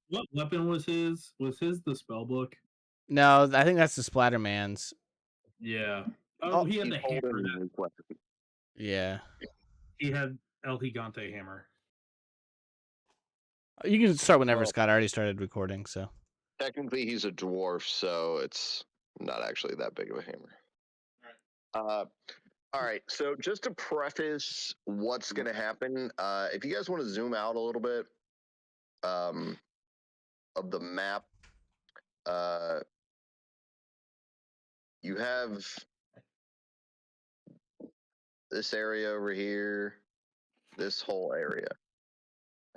what weapon was his? Was his the spell book? No, I think that's the Splatterman's. Yeah. Oh, Oh, he had He's the hammer. holding his weapon. yeah. He had El Gigante hammer. You can start whenever, Well, Scott. I already started recording, so. technically, he's a dwarf, so it's not actually that big of a hammer. All right. So just to preface what's going to happen, if you guys want to zoom out a little bit of the map, you have this area over here, this whole area,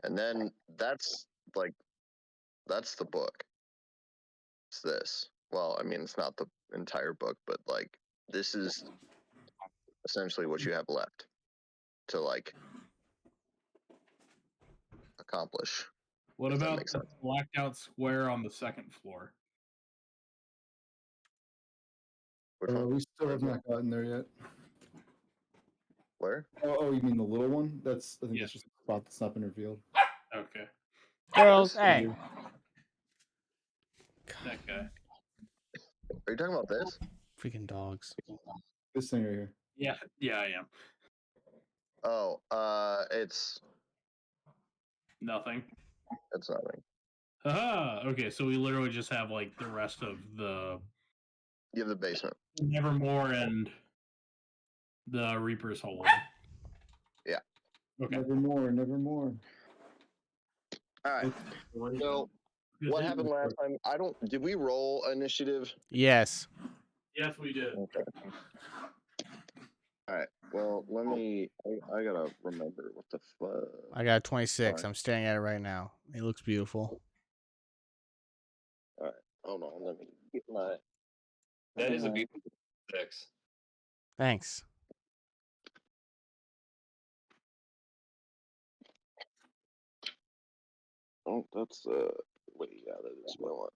and then that's the book. It's this. Well, I mean, it's not the entire book, but like this is essentially what you have left to like accomplish. What If that about makes the sense. blacked out square on the second floor? Which one? We still have not gotten there yet. Where? Oh, you mean the little one? I think Yeah. that's just a spot that's not been revealed. Okay. Girls, This? hey. That guy. Are you talking about this? Freaking dogs. This thing right here. Yeah, I am. Oh, it's Nothing. nothing. Okay, so we literally just have like the rest of the You have the basement. Nevermore and the Reaper's Hold. Yeah. Okay. Nevermore, nevermore. All right. So what happened last time? Did we roll initiative? Yes. Yes, we did. Okay. All right. Well, I gotta remember what the fuck. I got 26. Fine. I'm staring at it right now. It looks beautiful. All right. Hold on. Let me get my. That is a beautiful 6. Thanks. Oh, that's wait, yeah, that is what I want.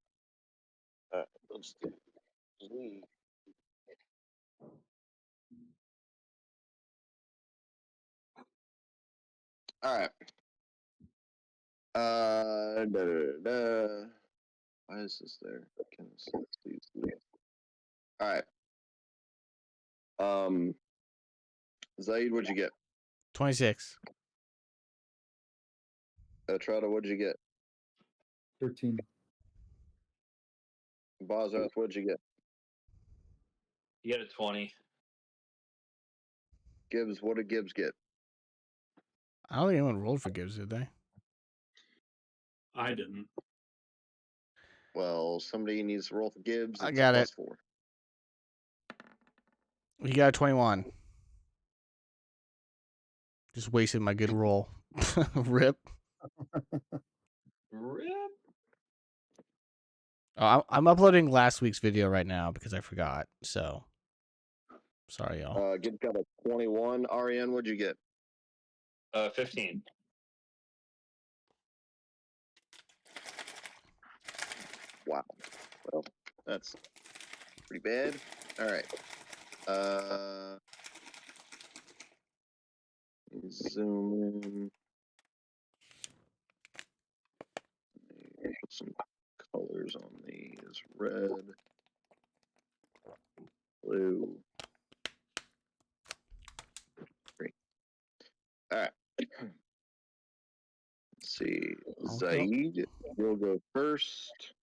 All right, let's do. Z. All right. Da, da, da. Why is this there? Can please do it. All right. Zaid, what'd you get? 26. Trotta, what'd you get? 13. Bozoth, what'd you get? You get a 20. Gibbs, what did Gibbs get? I don't think anyone rolled for Gibbs, did they? I didn't. Well, somebody needs to roll for Gibbs. I It's got a it. +4. He got a 21. Just wasted my good roll. Rip. Rip. Oh, I'm uploading last week's video right now because I forgot. So, sorry, y'all. Gibbs got a 21. Ariane, what'd you get? 15. Wow. Well, that's pretty bad. All right. Zoom in. Put some colors on these. Red, blue, green. All right. Let's see. Zaid will go first.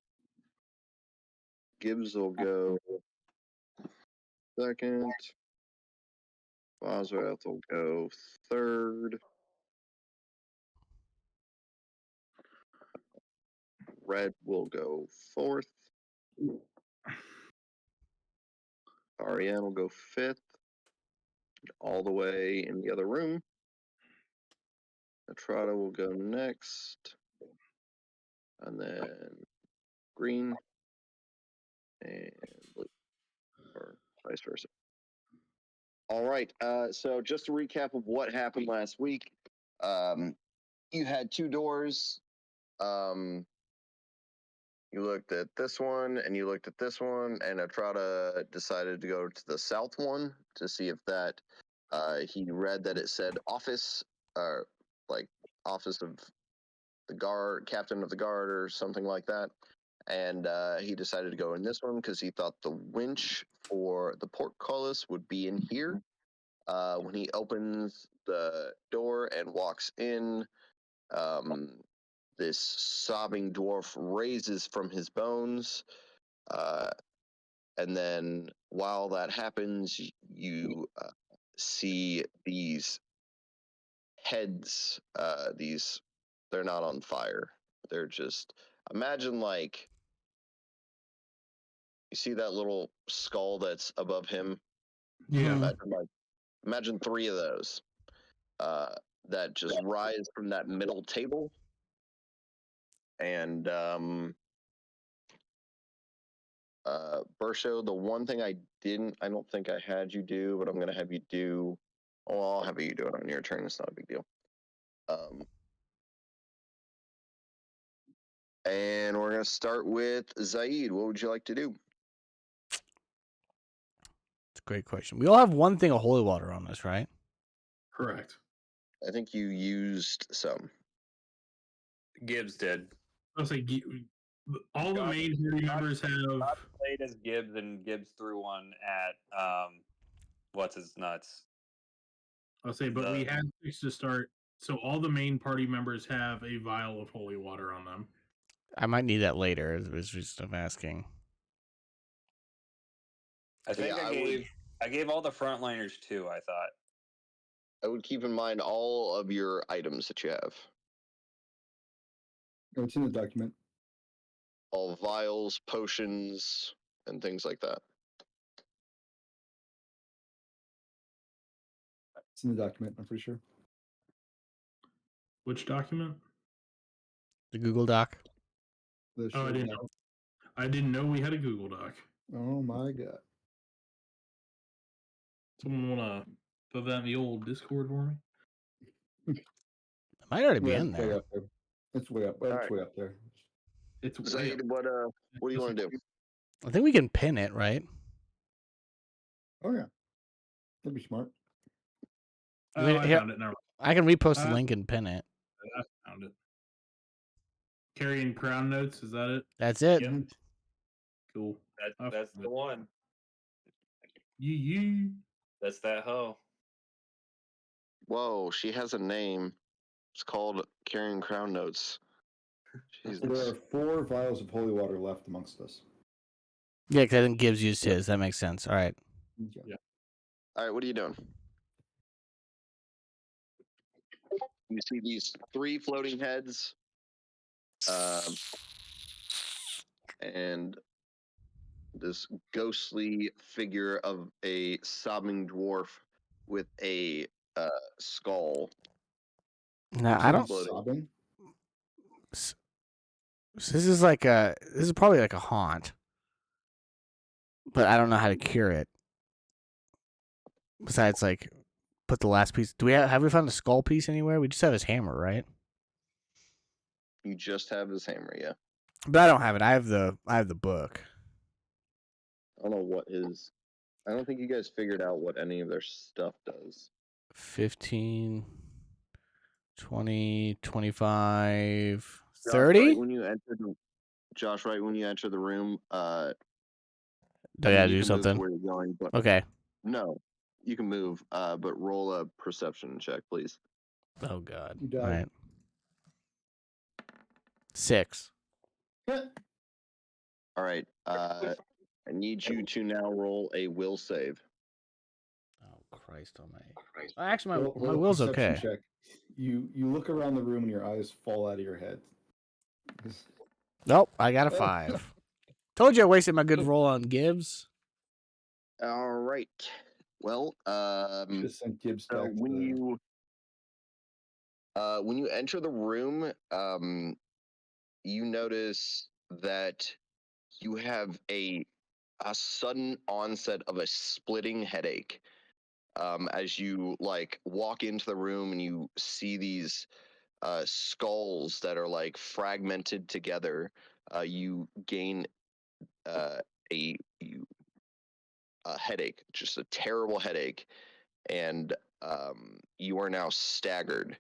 Gibbs will go second. Bosworth will go third. Red will go fourth. Ariane will go fifth. All the way in the other room. Atrada will go next. And then green and blue. Or vice versa. All right. So just to recap of what happened last week, you had 2 doors. You looked at this one and you looked at this one, and Atrada decided to go to the south one to see if that he read that it said office, like office of the guard, captain of the guard, or something like that. And he decided to go in this one because he thought the winch for the portcullis would be in here. When he opens the door and walks in, this sobbing dwarf raises from his bones. And then while that happens, you see these heads. They're not on fire. They're just, imagine like, you see that little skull that's above him? Yeah. Imagine 3 of those that just rise from that middle table. And Bersho, the one thing I don't think I had you do, but I'm gonna have you do. Oh, I'll have you do it on your turn. It's not a big deal. And we're gonna start with Zaid. What would you like to do? It's a great question. We all have one thing of holy water on us, right? Correct. I think you used some. Gibbs did. I was like, all the God- main party members have. Scott played as Gibbs, and Gibbs threw one at what's his nuts. I'll say, but we had 6 to start, so all the main party members have a vial of holy water on them. I might need that later. Is just I'm asking. I think Yeah, I gave all the frontliners 2. I thought. I would keep in mind all of your items that you have. Oh, it's in the document. All vials, potions, and things like that. It's in the document, I'm pretty sure. Which document? The Google Doc. The Oh, I shared didn't doc- know. I didn't know we had a Google Doc. Oh my god. Someone want to put that in the old Discord for me? It might already be Yeah, in it's way there. up there. It's way up. It's Alright. way up there. It's way Zaid, up. what do you want to do? I think we can pin it, right? Oh yeah. That'd be smart. Oh, Wait, I here- found it. Never mind. I can repost the Uh, link and pin it. I found it. Carrying crown notes. Is that it? That's it. Yeah. Cool. I That's found the it. one. Yee. That's that hoe. Whoa, she has a name. It's called Carrying Crown Notes. There Jesus. are 4 vials of holy water left amongst us. Yeah, because I think Gibbs used his. That makes sense. All right. Okay. All right, what are you doing? You see these 3 floating heads, and this ghostly figure of a sobbing dwarf with a skull. Now I don't. Floating. Sobbing? So this is like a. This is probably like a haunt, but I don't know how to cure it. Besides, like, put the last piece. Do we have we found a skull piece anywhere? We just have his hammer, right? You just have his hammer, yeah. But I don't have it. I have the book. I don't know what his. I don't think you guys figured out what any of their stuff does. 15, 20, 25, Josh, 30? right when you enter the, Josh, right when you enter the room, Do I you gotta can do move to something? where you're going, but Okay. no, you can move, but roll a perception check, please. Oh god. You All died. right. 6. All right, I need you to now roll a will save. Oh Christ almighty. Actually, Roll my a will's perception okay. check. You look around the room and your eyes fall out of your head. Nope, I got a 5. Told you I wasted my good roll on Gibbs. All right. Well, Just sent Gibbs so back to when you enter the room, you notice that you have a sudden onset of a splitting headache. As you like walk into the room and you see these skulls that are like fragmented together, you gain a headache, just a terrible headache, and you are now staggered.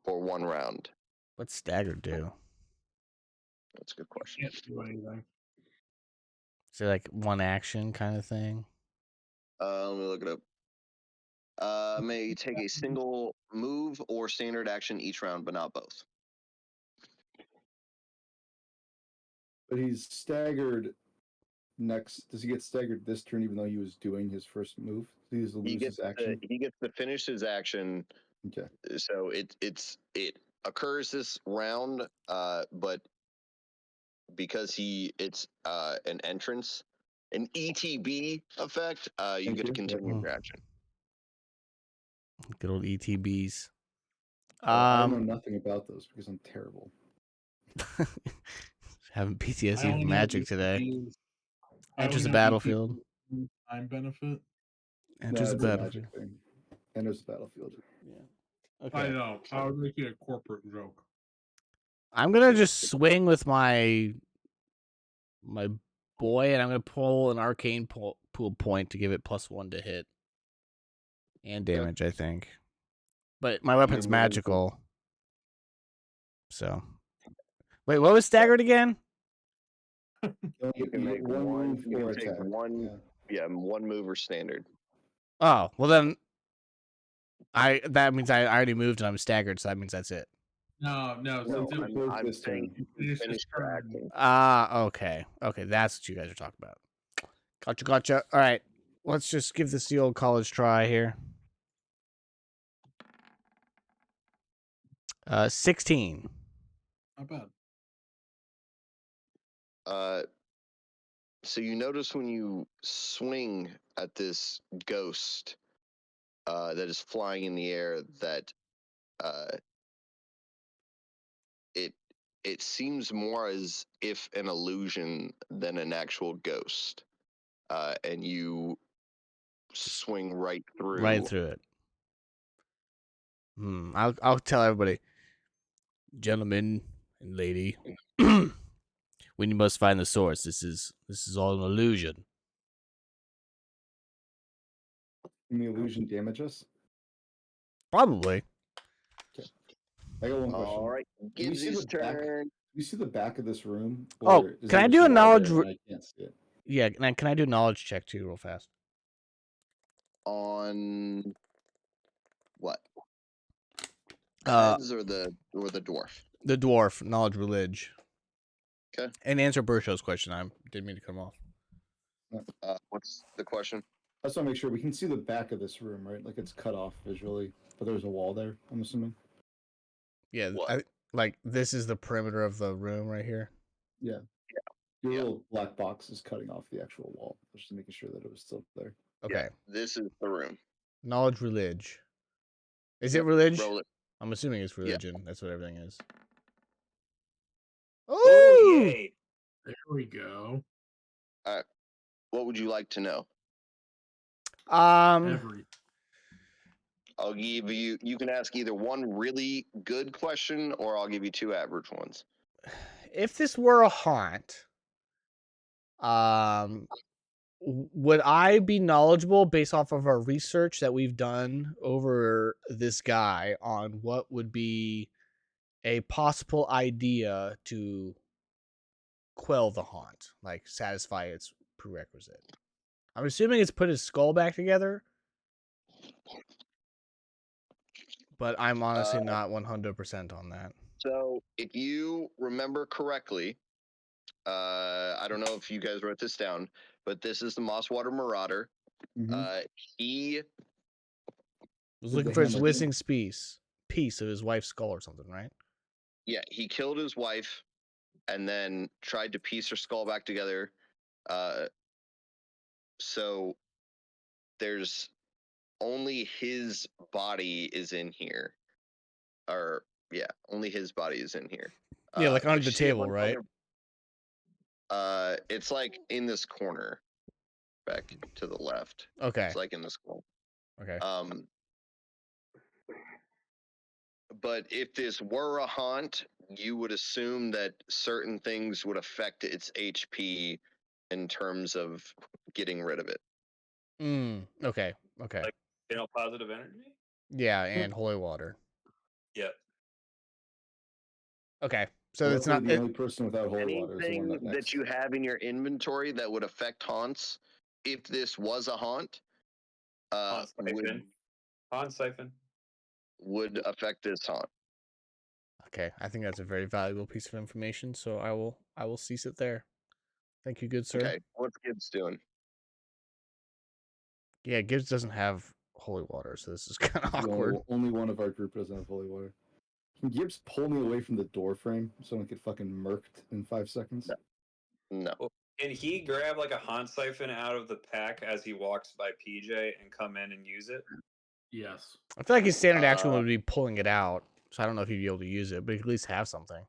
for 1 round? What's staggered do? That's a good question. Can't do anything. Is it like one action kind of thing? Let me look it up. May take a single move or standard action each round, but not both. But he's staggered next. Does he get staggered this turn even though he was doing his first move? He has to He lose gets his action. he gets to finish his action. Okay. So it occurs this round, but because it's an entrance, an ETB effect, you Thank get to you. continue Yep. your action. Good old ETBs. I know nothing about those because I'm terrible. Having I PTSD only from know Magic ETB today. is- I Enters the only know ETB battlefield. is time benefit. Enters the It's a battlefield. magic thing. Enters the battlefield. Yeah. I Okay. know. I was making a corporate joke. I'm gonna just swing with my boy, and I'm gonna pull an arcane pool point to give it +1 to hit and damage. I think, but my weapon's moving for- magical. So, wait, what was staggered again? You can make one one. move You or can take attack. one. Yeah. Yeah, 1 move or standard. Oh, well then, that means I already moved and I'm staggered, so that means that's it. No. No, Since it Both I'm this saying turn. you finished finish this your turn, action. Okay, that's what you guys are talking about. Gotcha. All right, let's just give this the old college try here. 16. not bad. So you notice when you swing at this ghost that is flying in the air that it seems more as if an illusion than an actual ghost, and you swing right through. Right through it. I'll tell everybody, gentlemen and lady, when you must find the source. This is all an illusion. Can the illusion damage us? Probably. I got one question. All right, Do we see Gibbsy's the back? turn. Do you see the back of this room? Oh, Or is can there I just do a wall knowledge there and I can't see it. Yeah, and can I do a knowledge check too, real fast? On what? Uh, Heads or the dwarf? The dwarf, knowledge religion. Okay. And answer Burshow's question. I didn't mean to come off. What's the question? I just want to make sure we can see the back of this room, right? Like it's cut off visually, but there's a wall there. I'm assuming. Yeah, What? like this is the perimeter of the room right here. Your Yeah. little black box is cutting off the actual wall. Just making sure that it was still there. Okay. Yeah, this is the room. Knowledge religion. Is it Yep, religion? Roll it. I'm assuming it's religion. That's what everything is. Oh, Ooh! yay. There we go. What would you like to know? Every I'll give you. You can ask either one really good question, or I'll give you 2 average ones. If this were a haunt, would I be knowledgeable based off of our research that we've done over this guy on what would be a possible idea to quell the haunt, like satisfy its prerequisite? I'm assuming it's put his skull back together, but I'm honestly not 100% on that. So, if you remember correctly, I don't know if you guys wrote this down, but this is the Mosswater Marauder. Mhm. He Was Did looking the for his hammer do? missing piece of his wife's skull or something, right? he killed his wife, and then tried to piece her skull back together. So there's only his body is in here, or only his body is in here. Yeah, like but under the you see a table, bunch of right? It's like in this corner, back to the left. Okay. It's like in this corner. Okay. But if this were a haunt, you would assume that certain things would affect its HP in terms of getting rid of it. Okay. Okay. Like, positive energy? Yeah, and holy water. Yep. Okay, so it's Luckily, not. the only person without holy water is the one Anything that that next. you have in your inventory that would affect haunts, if this was a haunt, Haunt siphon. Haunt siphon. would affect this haunt. Okay, I think that's a very valuable piece of information. So I will cease it there. Thank you, good sir. Okay, what's Gibbs doing? Yeah, Gibbs doesn't have holy water, so this is kind of The awkward. only one of our group doesn't have holy water. Can Gibbs pull me away from the door frame so I don't get fucking murked in 5 seconds? No. Can he grab like a haunt siphon out of the pack as he walks by PJ and come in and use it? Yes. I feel like his standard action Uh, would be pulling it out, so I don't know if he'd be able to use it, but he could at least have something.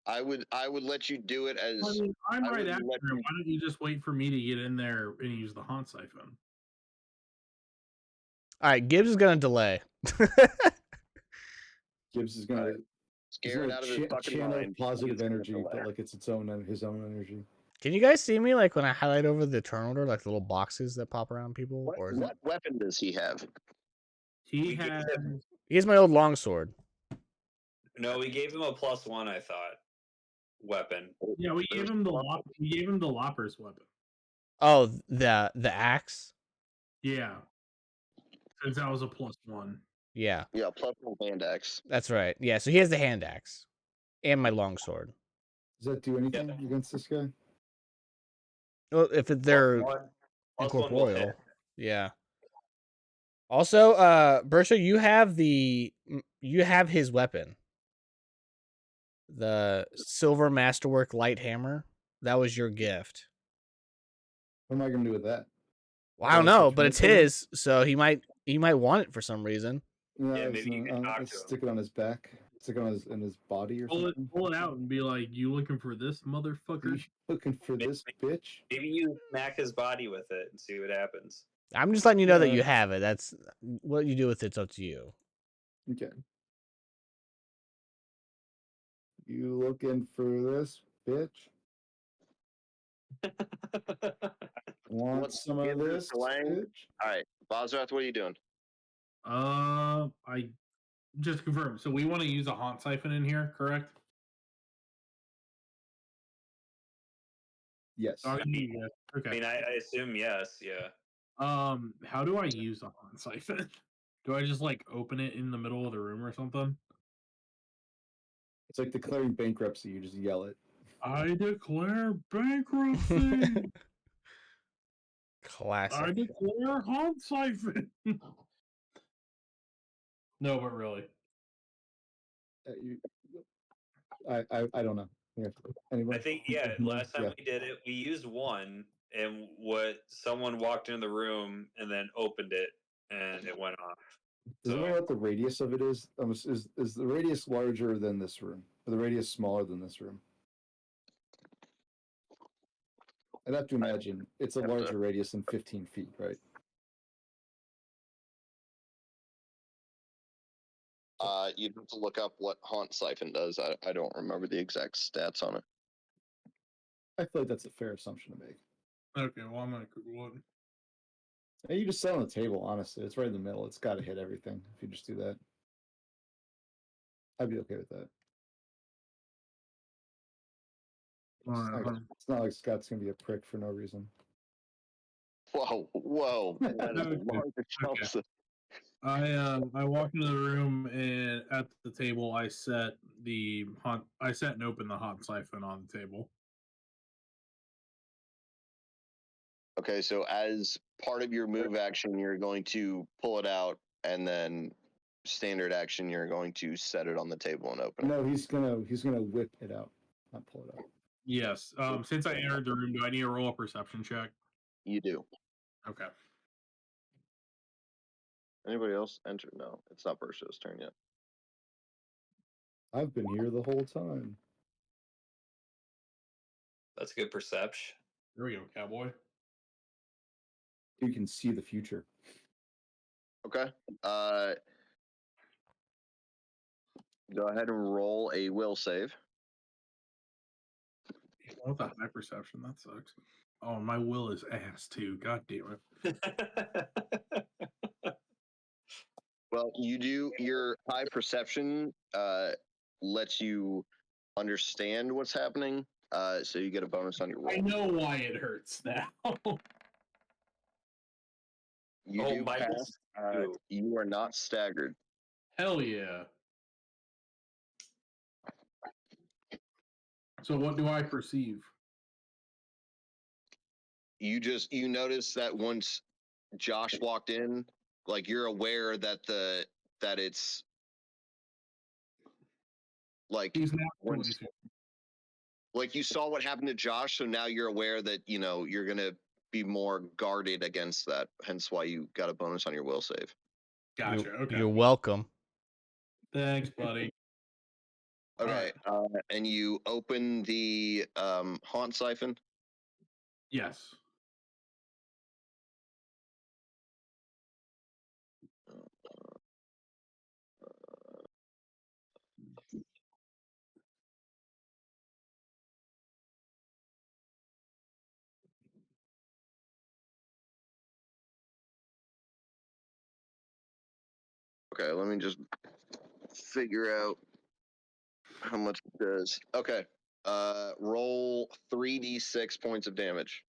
I would let you do it as I mean, I'm I right would after let him. you- Why don't you just wait for me to get in there and use the haunt siphon? All right, Gibbs is gonna delay. Gibbs is gonna scare it out of his fucking channel mind. positive He's gonna energy, delay. but like it's his own energy. Can you guys see me like when I highlight over the turn order, like the little boxes that pop around people? What, Or is it? what weapon does he have? He We gave has him- Here's my old longsword. No, we gave him a +1. I thought weapon. yeah, we gave him the Lopper's weapon. Oh, the axe. Yeah. Since that was a +1. Yeah, Yeah, plus one hand axe. that's right. Yeah, so he has the hand axe and my longsword. Does that do anything against this guy? Well, if they're +1 will incorporeal, hit. yeah. Also, Bersha, you have his weapon, the silver masterwork light hammer. That was your gift. What am I gonna do with that? Well, I don't that's know, what but you it's told me? his, so he might want it for some reason. Yeah, maybe you can talk to him. Stick it on his back. Stick it on his body or something. Pull it out and be like, "You looking for this Are motherfucker?" you looking for this bitch? Maybe you smack his body with it and see what happens. I'm just letting you know that Yeah. you have it. That's what you do with it's up to you. Okay. You looking for this bitch? Want What's some of Gibbs' this delaying? bitch? All right, Bozrath, what are you doing? I just to confirm. So we want to use a haunt siphon in here, correct? Yes. Okay. I mean, I assume yes. Yeah. How do I use a haunt siphon? Do I just like open it in the middle of the room or something? It's like declaring bankruptcy. You just yell it. I declare bankruptcy. Classic. I declare haunt siphon. No, but really. I don't know. Yeah. Anybody? I think last time we did it, we used one, and someone walked into the room and then opened it, and it went off. Does anyone know what the radius of it is? Is the radius larger than this room? Or the radius smaller than this room? I'd have to imagine it's a have to- larger radius than 15 feet, right? You'd have to look up what haunt siphon does. I don't remember the exact stats on it. I feel like that's a fair assumption to make. Okay, well I'm gonna Google it. Hey, you just set on the table, honestly. It's right in the middle. It's got to hit everything if you just do that. I'd be okay with that. It's not like Scott's going to be a prick for no reason. Whoa! That is Okay, large jumps. I walked into the room and at the table I set and opened the haunt siphon on the table. Okay, so as part of your move action, you're going to pull it out, and then standard action, you're going to set it on the table and open it. No, he's gonna whip it out, not pull it out. Yes. Since I entered the room, do I need to roll a perception check? You do. Okay. Anybody else enter? No, it's not Bersha's turn yet. I've been here the whole time. That's good perception. There we go, cowboy. You can see the future. Okay. Go ahead and roll a will save. With a high perception, that sucks. Oh, my will is ass too. God damn it. Well, you do your high perception lets you understand what's happening. So you get a bonus on your roll. I know why it hurts now. You Oh, do minus pass. two. You are not staggered. Hell yeah. So what do I perceive? You notice that once Josh walked in, like you're aware that it's like He's not once like you saw what happened to Josh, so now you're aware that you're gonna be more guarded against that. Hence why you got a bonus on your will save. Gotcha. Okay. You're welcome. Thanks, buddy. Okay, and you open the haunt siphon. Yes. Okay, let me just figure out how much it does. Okay, roll 3d6 points of damage.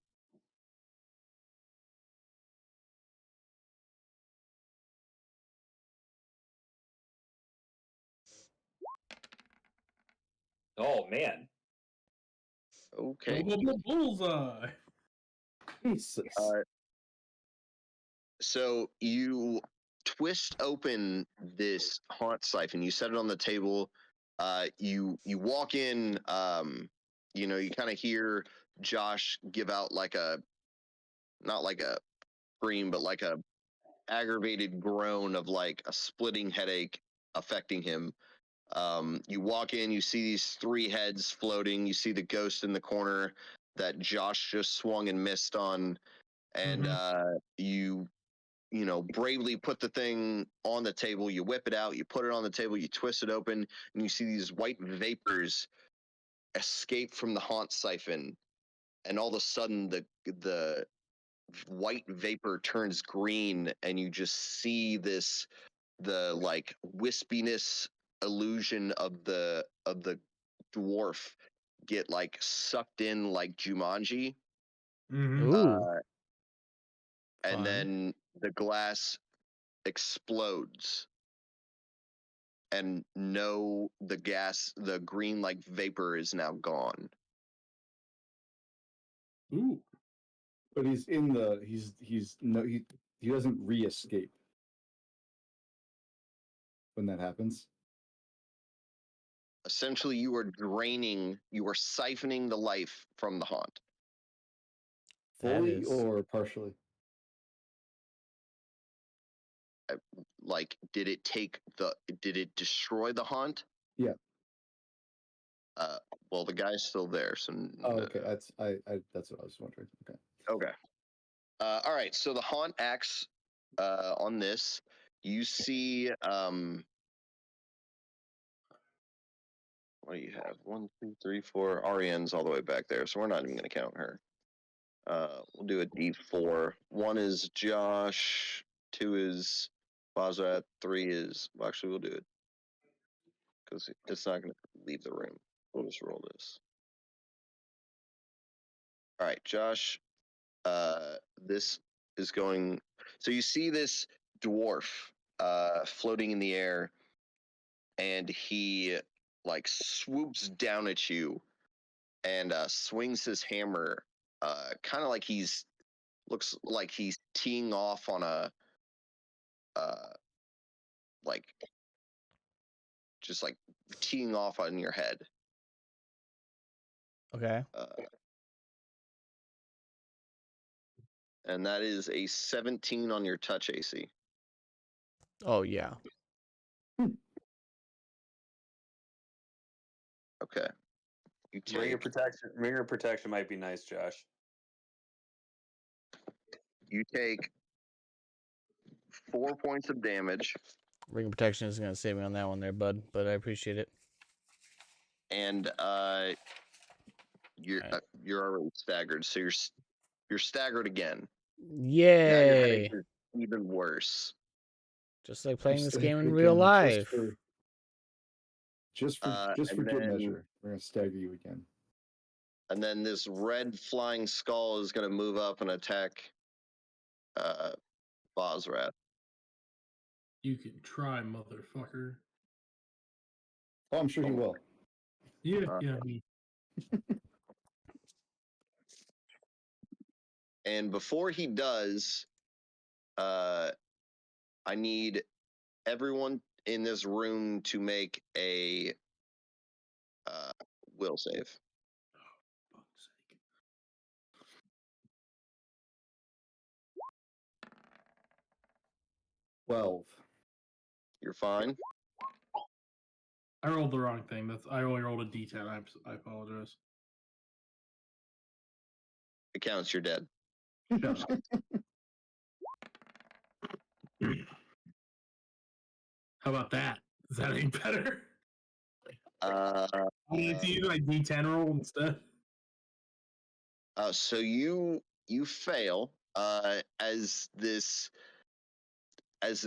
Oh man. Okay. Bullseye. Jesus. So you twist open this haunt siphon. You set it on the table. You walk in. You kind of hear Josh give out like not like a scream, but like a aggravated groan of like a splitting headache affecting him. You walk in. You see these three heads floating. You see the ghost in the corner that Josh just swung and missed on, and you bravely put the thing on the table. You whip it out, you put it on the table, you twist it open, and you see these white vapors escape from the haunt siphon. And all of a sudden, the white vapor turns green, and you just see the like wispiness illusion of the dwarf get like sucked in like Jumanji. Mm-hmm. Ooh. And Fun. then the glass explodes, and the green like vapor is now gone. Ooh. But he doesn't re-escape when that happens. Essentially, you are siphoning the life from the haunt. That Fully is- or partially? Like, did it destroy the haunt? Yeah. Well, the guy's still there, so Oh, okay. That's what I was wondering. Okay. okay. All right. So the haunt acts on this. You see, what do you have? 1, 2, 3, 4. Ariane's all the way back there, so we're not even going to count her. We'll do a D4. 1 is Josh. 2 is Bazat. 3 is. Well, actually, we'll do it because it's not going to leave the room. We'll just roll this. All right, Josh. This is going. So you see this dwarf floating in the air, and he like swoops down at you and swings his hammer, kind of like looks like he's teeing off on a like just like teeing off on your head. Okay. And that is a 17 on your touch AC. Oh yeah. Okay. You Ring of take protection. Ring of protection might be nice, Josh. you take 4 points of damage, Ring of protection is gonna save me on that one there, bud. But I appreciate it. and you're Alright. you're already staggered, so you're staggered again. Now your Yay! headache is even worse. Just like playing this game in Staggered real again, just life. for Just for and good then- measure, we're gonna stagger you again. And then this red flying skull is going to move up and attack Bosrath. You can try, motherfucker. Oh, I'm sure he will. Yeah, yeah. I mean, And before he does, I need everyone in this room to make a will save. fuck's sake. 12. You're fine. I rolled the wrong thing. I only rolled a D10. I apologize. It counts. You're dead. Shut up. How about that? Is that any better? Uh, I mean, to use my D10 roll instead. so you fail as this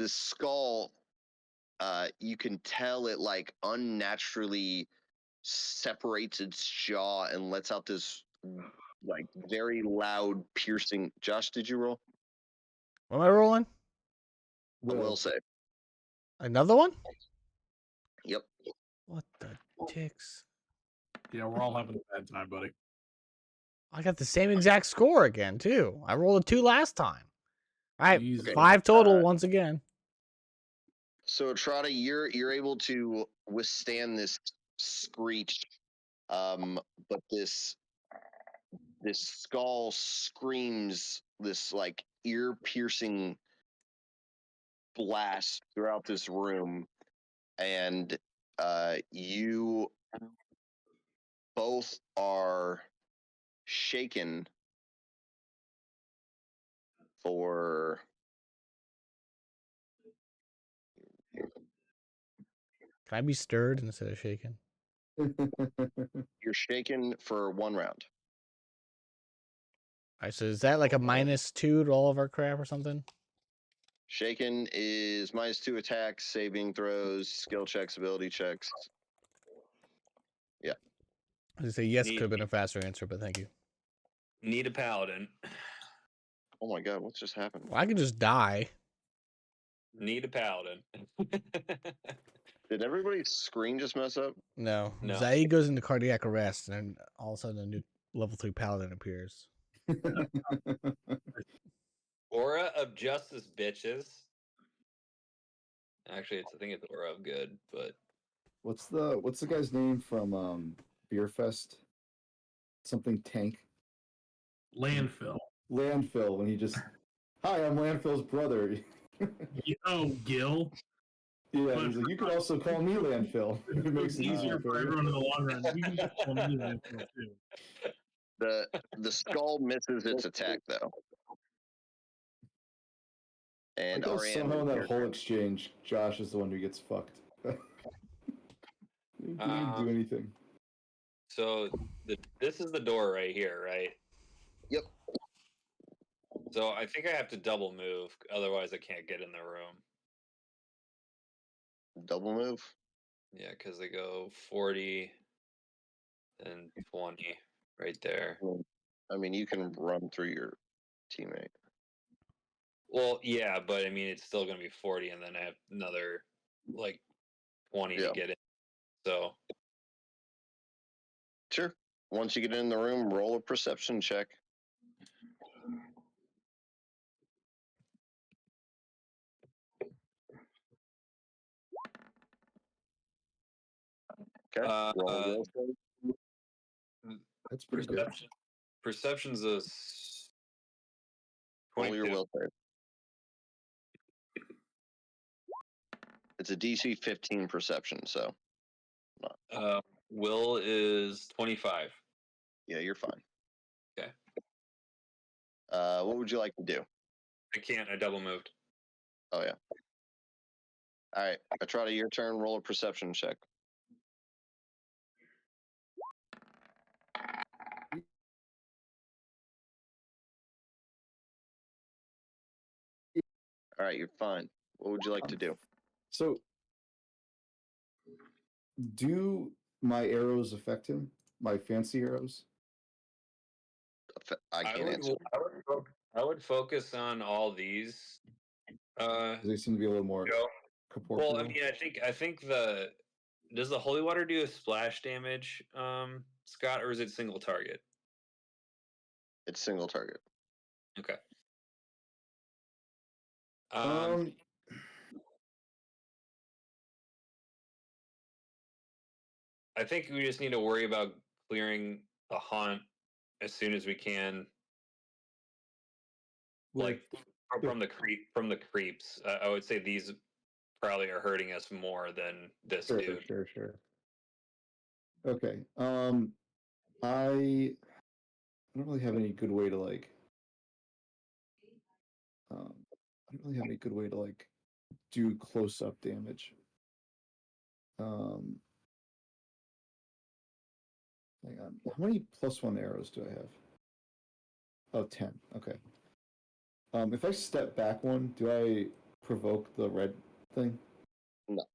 skull. You can tell it like unnaturally separates its jaw and lets out this like very loud piercing. Josh, did you roll? What am I rolling? A will save. Another one? Yep. What the ticks? Yeah, we're all having a bad time, buddy. I got the same exact score again, too. I rolled a 2 last time. All right, Jesus. 5 total once again. So Trotta, you're able to withstand this screech, but this skull screams this like ear piercing blast throughout this room, and you both are shaken for Can I be stirred instead of shaken? you're shaken for 1 round. All right, so is that like a -2 to all of our crap or something? Shaken is -2 attacks, saving throws, skill checks, ability checks. I was gonna say yes, Neat. could have been a faster answer, but thank you. Need a paladin. Oh my god, what just happened? Well, I could just die. Need a paladin. Did everybody's screen just mess up? No. No. Zaid goes into cardiac arrest, and then all of a sudden a new level 3 paladin appears. Aura of Justice, bitches. Actually, I think it's Aura of Good, but What's the guy's name from Beer Fest? Something Tank. Landfill. Landfill. When he just, hi, I'm Landfill's brother. Oh, Gil. Yeah, he's like, you could also call me Landfill. If it makes It's it easier for everyone in the long run. You can just call me Landfill too. The skull misses its attack though. And Because Ariane, somehow in that your whole turn. exchange, Josh is the one who gets fucked. He didn't do anything. so this is the door right here, right? Yep. So I think I have to double move, otherwise I can't get in the room. Double move. Yeah, because they go 40 and 20 right there. I mean, you can run through your teammate. Well, yeah, but I mean, it's still going to be 40, and then I have another like 20 Yeah. to get in. So Sure. Once you get in the room, roll a perception check. Okay. Roll a will save. That's pretty good. perception's a Roll your 22. will save. It's a DC 15 perception, so Will is 25. yeah, you're fine. Okay. What would you like to do? I can't. I double moved. Oh yeah. All right, Atrada, your turn. Roll a perception check. All right, you're fine. What would you like to do? So Do my arrows affect him? My fancy arrows? I can't answer. I would focus on all these. 'Cause they seem to be a little more Go. corporeal. Well, I mean, I think does the holy water do a splash damage, Scott, or is it single target? It's single target. Okay. I think we just need to worry about clearing the haunt as soon as we can. Like from the creeps. I would say these probably are hurting us more than this dude. Sure. Okay. I don't really have any good way to like. I don't really have any good way to like do close up damage. Hang on. How many +1 arrows do I have? Oh, 10. Okay. If I step back one, do I provoke the red thing? No.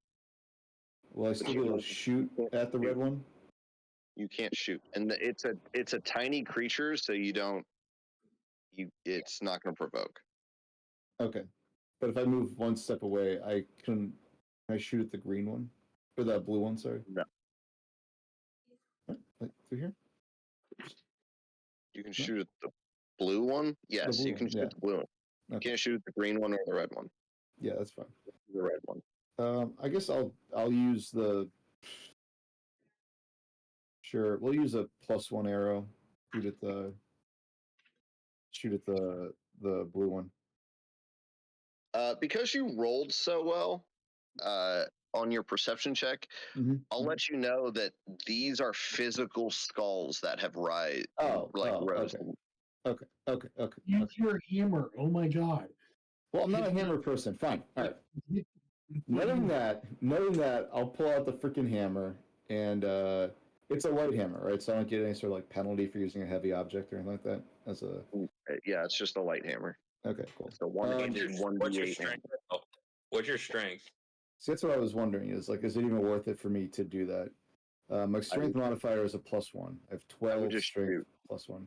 Will I still be able to shoot at the red one? You can't shoot, and it's a tiny creature, so it's not going to provoke. Okay, but if I move one step away, can I shoot at the green one or the blue one? Sorry. No. Like through here. You can shoot at the blue one. Yes, blue you can one, shoot yeah. at the blue one. You can't shoot at the green one or the red one. Yeah, that's fine. The red one. I guess I'll use the. Sure, we'll use a +1 arrow. Shoot at the blue one. Because you rolled so well on your perception check, I'll let you know that these are physical skulls that have rose. Okay. Use your hammer. Oh my god. Well, I'm not a hammer person. Fine. All right. Knowing that, I'll pull out the freaking hammer, and it's a light hammer, right? So I don't get any sort of like penalty for using a heavy object or anything like that. Yeah, it's just a light hammer. Okay, cool. So what's your strength? What's your strength? See, that's what I was wondering. Is it even worth it for me to do that? My strength modifier is a +1. I have 12 strength +1.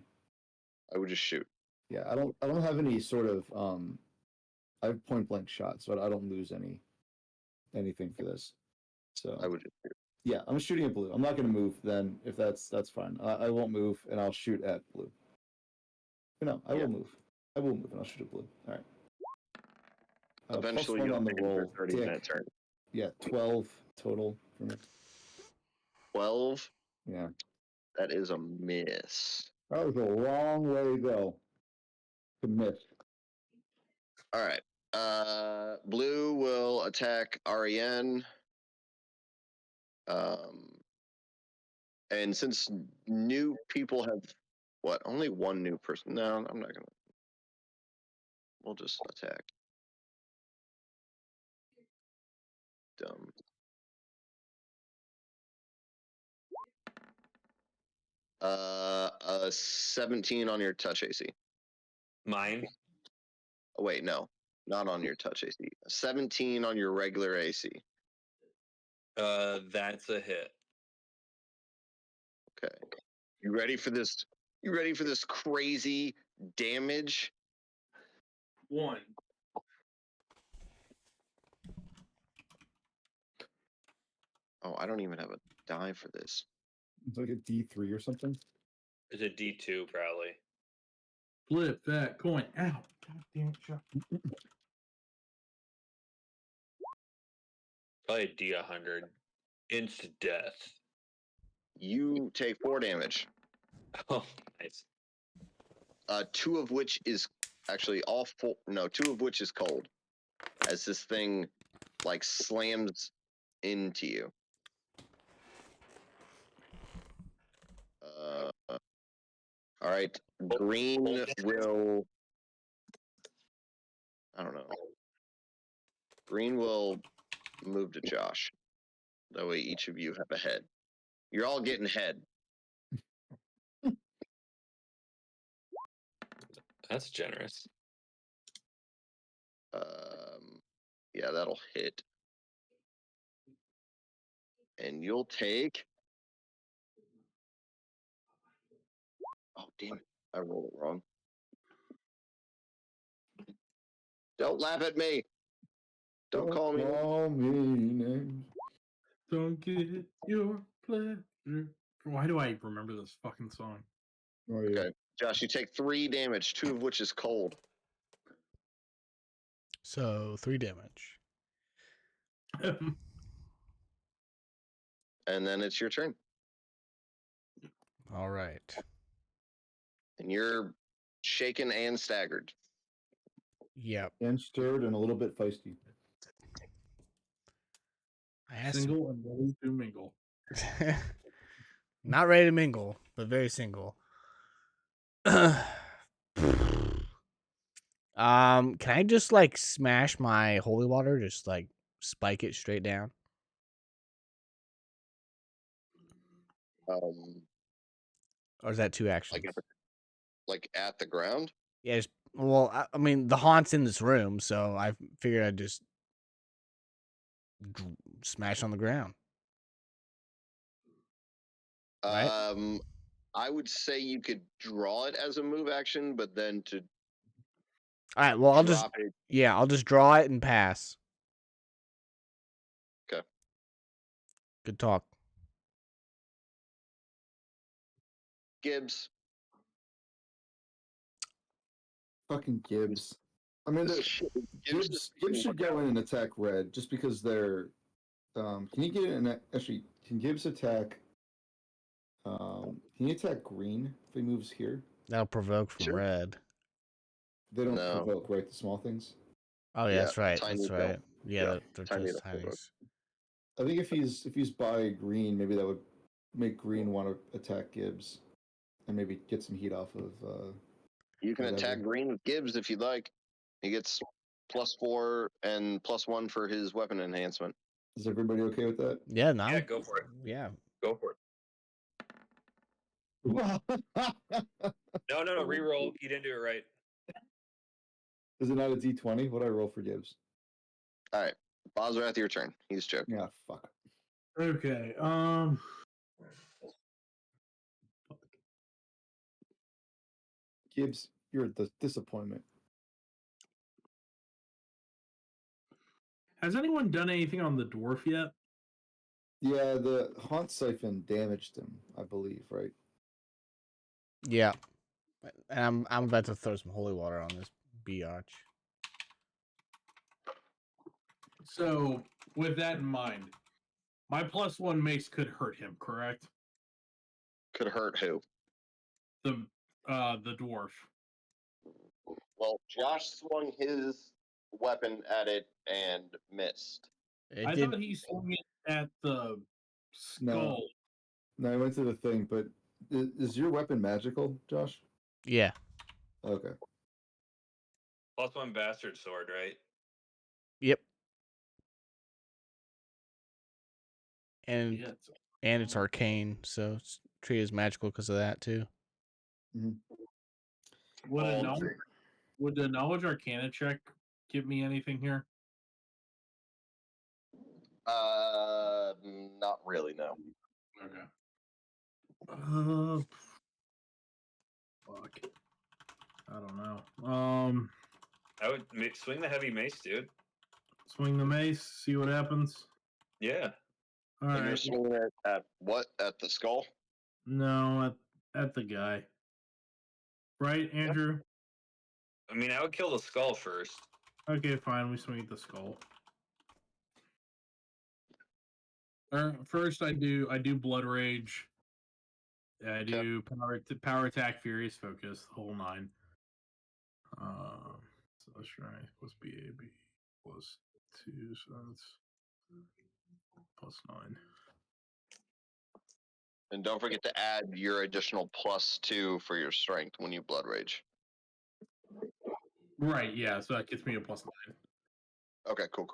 I would just shoot. Yeah, I don't have any sort of I have point blank shot, so I don't lose anything for this. So I would just shoot. Yeah, I'm shooting at blue. I'm not going to move then. If that's fine. I won't move, and I'll shoot at blue. No, I will move. I will move, and I'll shoot at blue. All right. Eventually, you'll on the roll. 30-minute turn. Yeah, 12 total for me. 12. Yeah. That is a miss. That was a long way to go to miss. All right. Blue will attack Ariane. And since new people have only one new person. No, I'm not gonna. We'll just attack. Dumb. A 17 on your touch AC. Mine? Oh, wait, no. Not on your touch AC. 17 on your regular AC. That's a hit. Okay. You ready for this? You ready for this crazy damage? 1. Oh, I don't even have a die for this. It's like a D3 or something. It's a D2 probably. Flip that coin. Ow. God damn it, Chuck. Probably a D100. Instant death. You take 4 damage. Oh, nice. 2 of which is actually all 4. No, 2 of which is cold. As this thing like slams into you. All right. Green will. I don't know. Green will move to Josh. That way, each of you have a head. You're all getting head. That's generous. Yeah, that'll hit. And you'll take. Oh, damn it. I rolled it wrong. Don't laugh at me. Don't call me. Call me names. Don't get your pleasure. Why do I remember this fucking song? Oh, yeah. Okay. Josh, you take 3 damage, 2 of which is cold. So 3 damage. And then it's your turn. All right. And you're shaken and staggered. Yep. And stirred and a little bit feisty. I asked. Single and ready to mingle. Not ready to mingle, but very single. Can I just like smash my holy water? Just like spike it straight down? Or is that 2 actions? Like at the ground? Yeah, well, I mean, the haunt's in this room, so I figured I'd just smash on the ground. Right? I would say you could draw it as a move action, but then to All right, well, drop it. I'll just draw it and pass. Okay. Good talk. Gibbs. Fucking Gibbs. I mean, Gibbs should go in and attack red just because they're. Can you get in? Actually, can Gibbs attack? Can you attack green if he moves here? That'll provoke from Sure. red. They don't No. provoke, right? The small things. Oh yeah, Yeah, that's right. tiny That's don't. right. Yeah, Yeah, they're tiny just don't provoke. tinies. I think if he's by green, maybe that would make green want to attack Gibbs, and maybe get some heat off of. You can whatever. attack green with Gibbs if you'd like. He gets +4 and +1 for his weapon enhancement. Is everybody okay with that? Yeah, no. Yeah, go for it. Yeah. Go for it. No, reroll. You didn't do it right. Is it not a D20? What do I roll for Gibbs? All right, Bozrath, your turn. He's joking. Yeah, fuck. Okay. Gibbs, you're a disappointment. Has anyone done anything on the dwarf yet? Yeah, the haunt siphon damaged him, I believe, right? Yeah. And I'm about to throw some holy water on this biatch. So, with that in mind, my +1 mace could hurt him, correct? Could hurt who? The dwarf. Well, Josh swung his weapon at it and missed. I thought he swung it at the skull. No, I went to the thing, but is your weapon magical, Josh? Yeah. Okay. +1 bastard sword, right? Yep. And Yeah, it's arcane, so it's treated as magical because of that too. Would the knowledge arcana check give me anything here? Not really, no. Okay. Fuck. I don't know. I would swing the heavy mace, dude. Swing the mace, see what happens. Yeah. All And you're right. swinging it at what? At the skull? No, at the guy. Right, Andrew? I mean, I would kill the skull first. Okay, fine. We swing at the skull. First, I do Blood Rage. I do power attack, furious focus, the whole 9. So strength plus BAB plus 2, so that's +9. And don't forget to add your additional +2 for your strength when you blood rage. Right, yeah, so that gets me a +9. Okay, cool.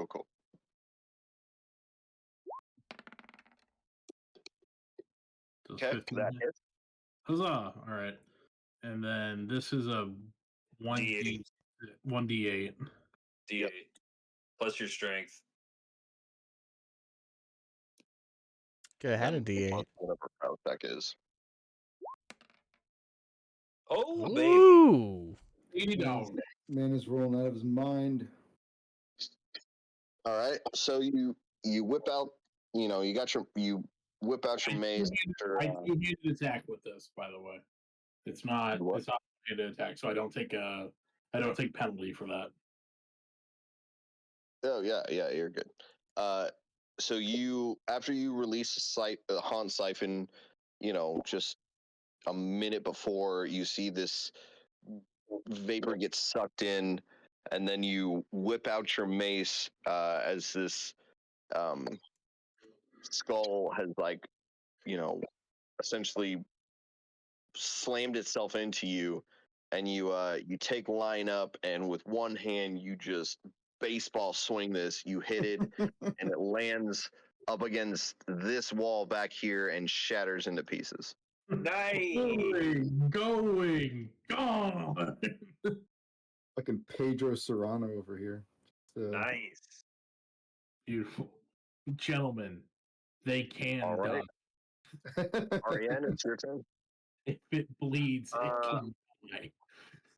Okay, 15 that hit? hits. Huzzah! All right, and then this is a 1d8. D8 plus your strength. Go ahead, a then D8. plus whatever power check is. Oh, baby. Ooh. $80. Man is rolling out of his mind. All right, so you whip out, you whip out your mace. I two-handed attack with this, by the way. It's not What? it's not a hand attack, so I don't take penalty for that. Oh yeah, you're good. So you after you release the haunt siphon, just a minute before you see this vapor get sucked in, and then you whip out your mace as this skull has essentially slammed itself into you, and you take line up, and with one hand you just baseball swing this. You hit it, and it lands up against this wall back here and shatters into pieces. Nice. Going, gone. Fucking Pedro Serrano over here. Nice. Beautiful, gentlemen. They can All right. die. Ariane, it's your turn. If it bleeds, it can die.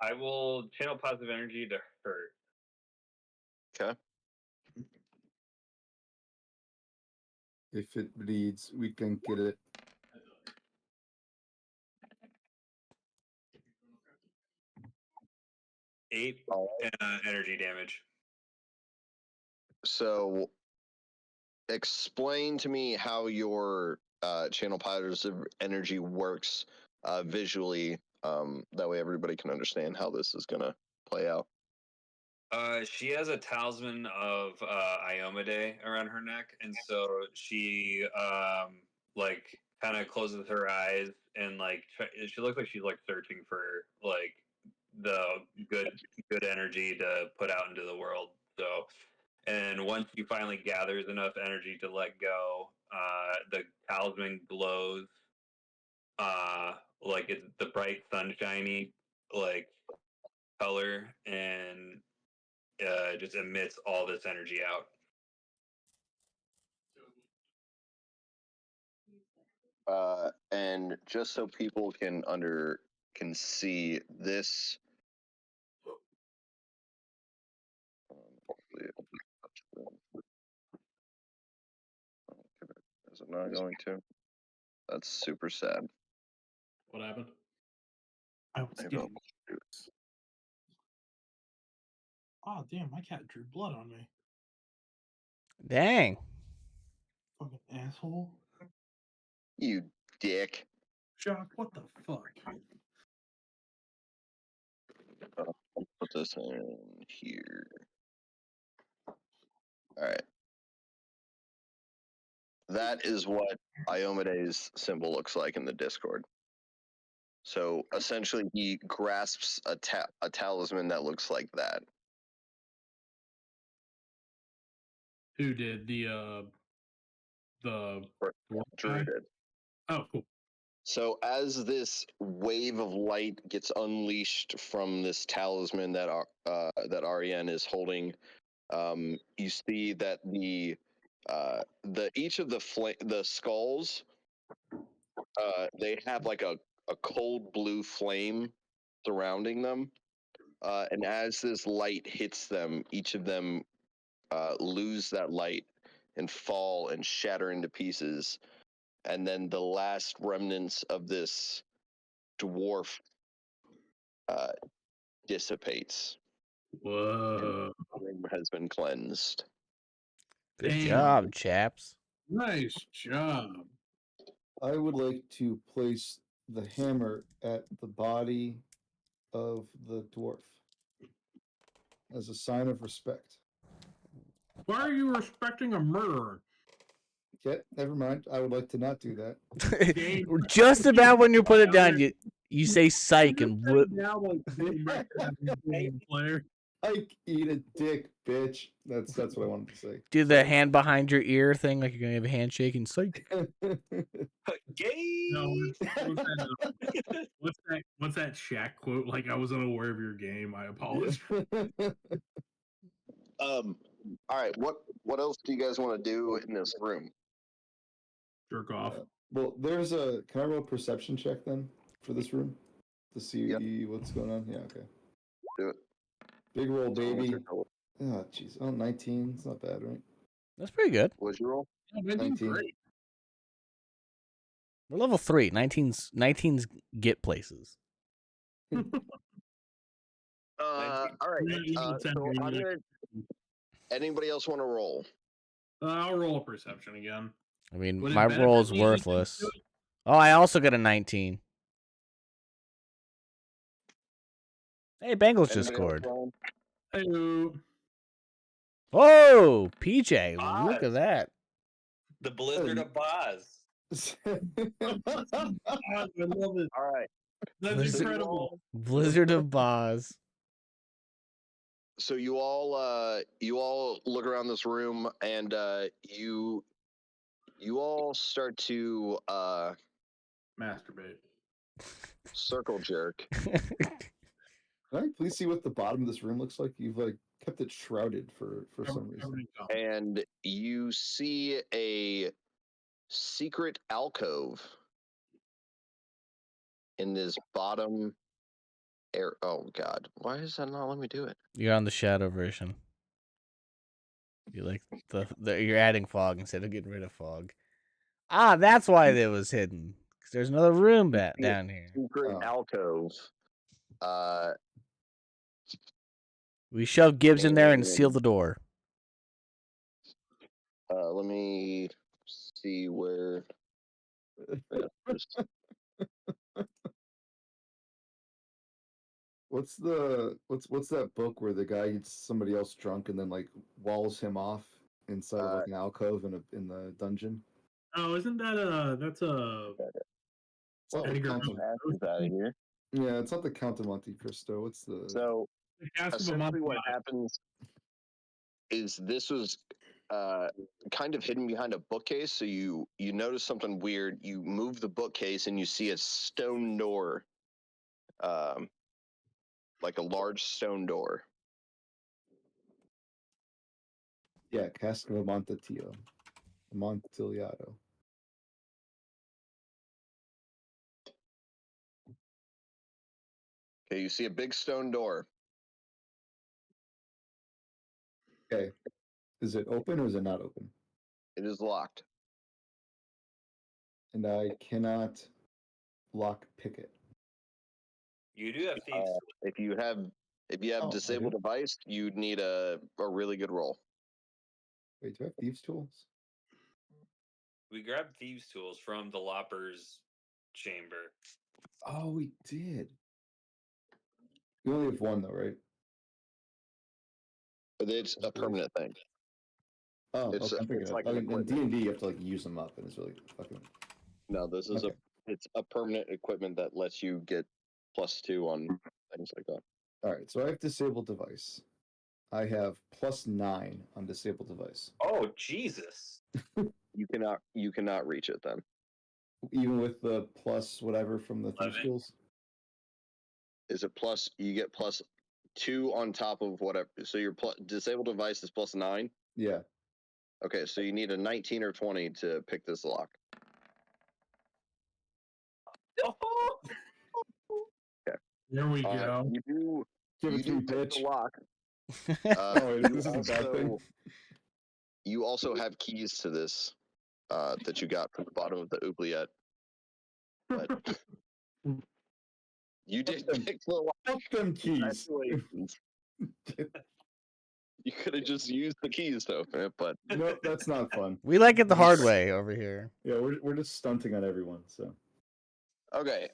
I will channel positive energy to hurt. Okay. If it bleeds, we can get it. Eight energy damage. So, explain to me how your channel positive energy works visually. That way, everybody can understand how this is gonna play out. She has a talisman of Iomade around her neck, and so she like kind of closes her eyes and she looks like she's like searching for like the good energy to put out into the world. So, and once she finally gathers enough energy to let go, the talisman glows like it's the bright sunshiny like color, and just emits all this energy out. And just so people can see this. Is it not going to? That's super sad. What happened? I was Maybe getting. I'll- Oh damn! My cat drew blood on me. Dang. Fucking asshole. You dick. Jock, what the fuck? I'll put this in here. All right. That is what Iomede's symbol looks like in the Discord. So essentially, he grasps a talisman that looks like that. Who did the Drew did. Oh, cool. So as this wave of light gets unleashed from this talisman that Ariane is holding, you see that the each of the skulls they have like a cold blue flame surrounding them, and as this light hits them, each of them lose that light and fall and shatter into pieces, and then the last remnants of this dwarf dissipates. Whoa! The room has been cleansed. Good Damn. job, chaps. Nice job. I would like to place the hammer at the body of the dwarf as a sign of respect. Why are you respecting a murderer? Okay, never mind. I would like to not do that. Just about when you put it down, you say psych and Now, like, game player. Ike, eat a dick, bitch. That's what I wanted to say. do the hand behind your ear thing, like you're gonna have a handshake and psych. Gay. No, what's that Shaq quote? Like, I was unaware of your game. I apologize. All right. What else do you guys want to do in this room? Jerk off. Well, there's a. Can I roll a perception check then for this room to see Yep. what's going on? Yeah, okay. Do it. Big roll, So what's baby. your total? Oh, jeez. Oh, 19. It's not bad, right? That's pretty good. What's your roll? Yeah, man, doing 19. great. We're level 3. 19's get places. All right. Yeah, even So 10 I'm maybe. gonna. Anybody else want to roll? I'll roll a perception again. I mean, Would it my benefit roll is me anything to worthless. do it? Oh, I also got a 19. Hey, Bengals just Anybody else scored. roll? Hey-o. Oh, PJ, look Oz. at that. The Blizzard of Boz. I love it. All right. That's Listen- incredible. Blizzard of Boz. So you all look around this room and you all start to Masturbate. circle jerk. Can I please see what the bottom of this room looks like? You've like kept it shrouded for some reason. And you see a secret alcove in this bottom air. Oh God, why is that not letting me do it? You're on the shadow version. You like you're adding fog instead of getting rid of fog. Ah, that's why it was hidden. 'Cause there's another room down here. Secret Oh. alcove. We shove Gibbs in there and seal the door. Let me see where. What's that book where the guy gets somebody else drunk and then like walls him off inside of like an alcove in the dungeon? Oh, isn't that that's a It's not the Edgar Count Allan of, out of here. yeah, it's not the Count of Monte Cristo. What's the So Cask of essentially, what Amontillado? happens is this was kind of hidden behind a bookcase. So you notice something weird. You move the bookcase and you see a stone door, like a large stone door. yeah, Cask of Amontillado. Okay, you see a big stone door. Okay, is it open or is it not open? It is locked. And I cannot lock pick it. You do have thieves. If you have Oh, I disabled do? device, you'd need a really good roll. Wait, do I have thieves tools? We grabbed thieves' tools from the Lopper's chamber. Oh, we did. We only have one though, right? But it's a permanent thing. Oh, It's okay. I'm thinking it's of, like I an mean, in equipment. D&D you have to like use them up, and it's really fucking. No, this is Okay. it's a permanent equipment that lets you get +2 on things like that. All right, so I have disabled device. I have +9 on disabled device, Oh Jesus! You cannot reach it then. even with the plus whatever from the thieves 11. tools. Is it plus? You get +2 on top of whatever. So your disabled device is +9. Yeah. Okay, so you need a 19 or 20 to pick this lock. There we go. You do. Give You it to do me, pick the bitch. lock. Oh, You this is a bad thing. You also have keys to this that you got from the bottom of the oubliette. But you did pick the lock. Fuck them keys. Congratulations. You could have just used the keys to open it, but No, that's not fun. We like it the hard way over here. Yeah, we're just stunting on everyone. So okay.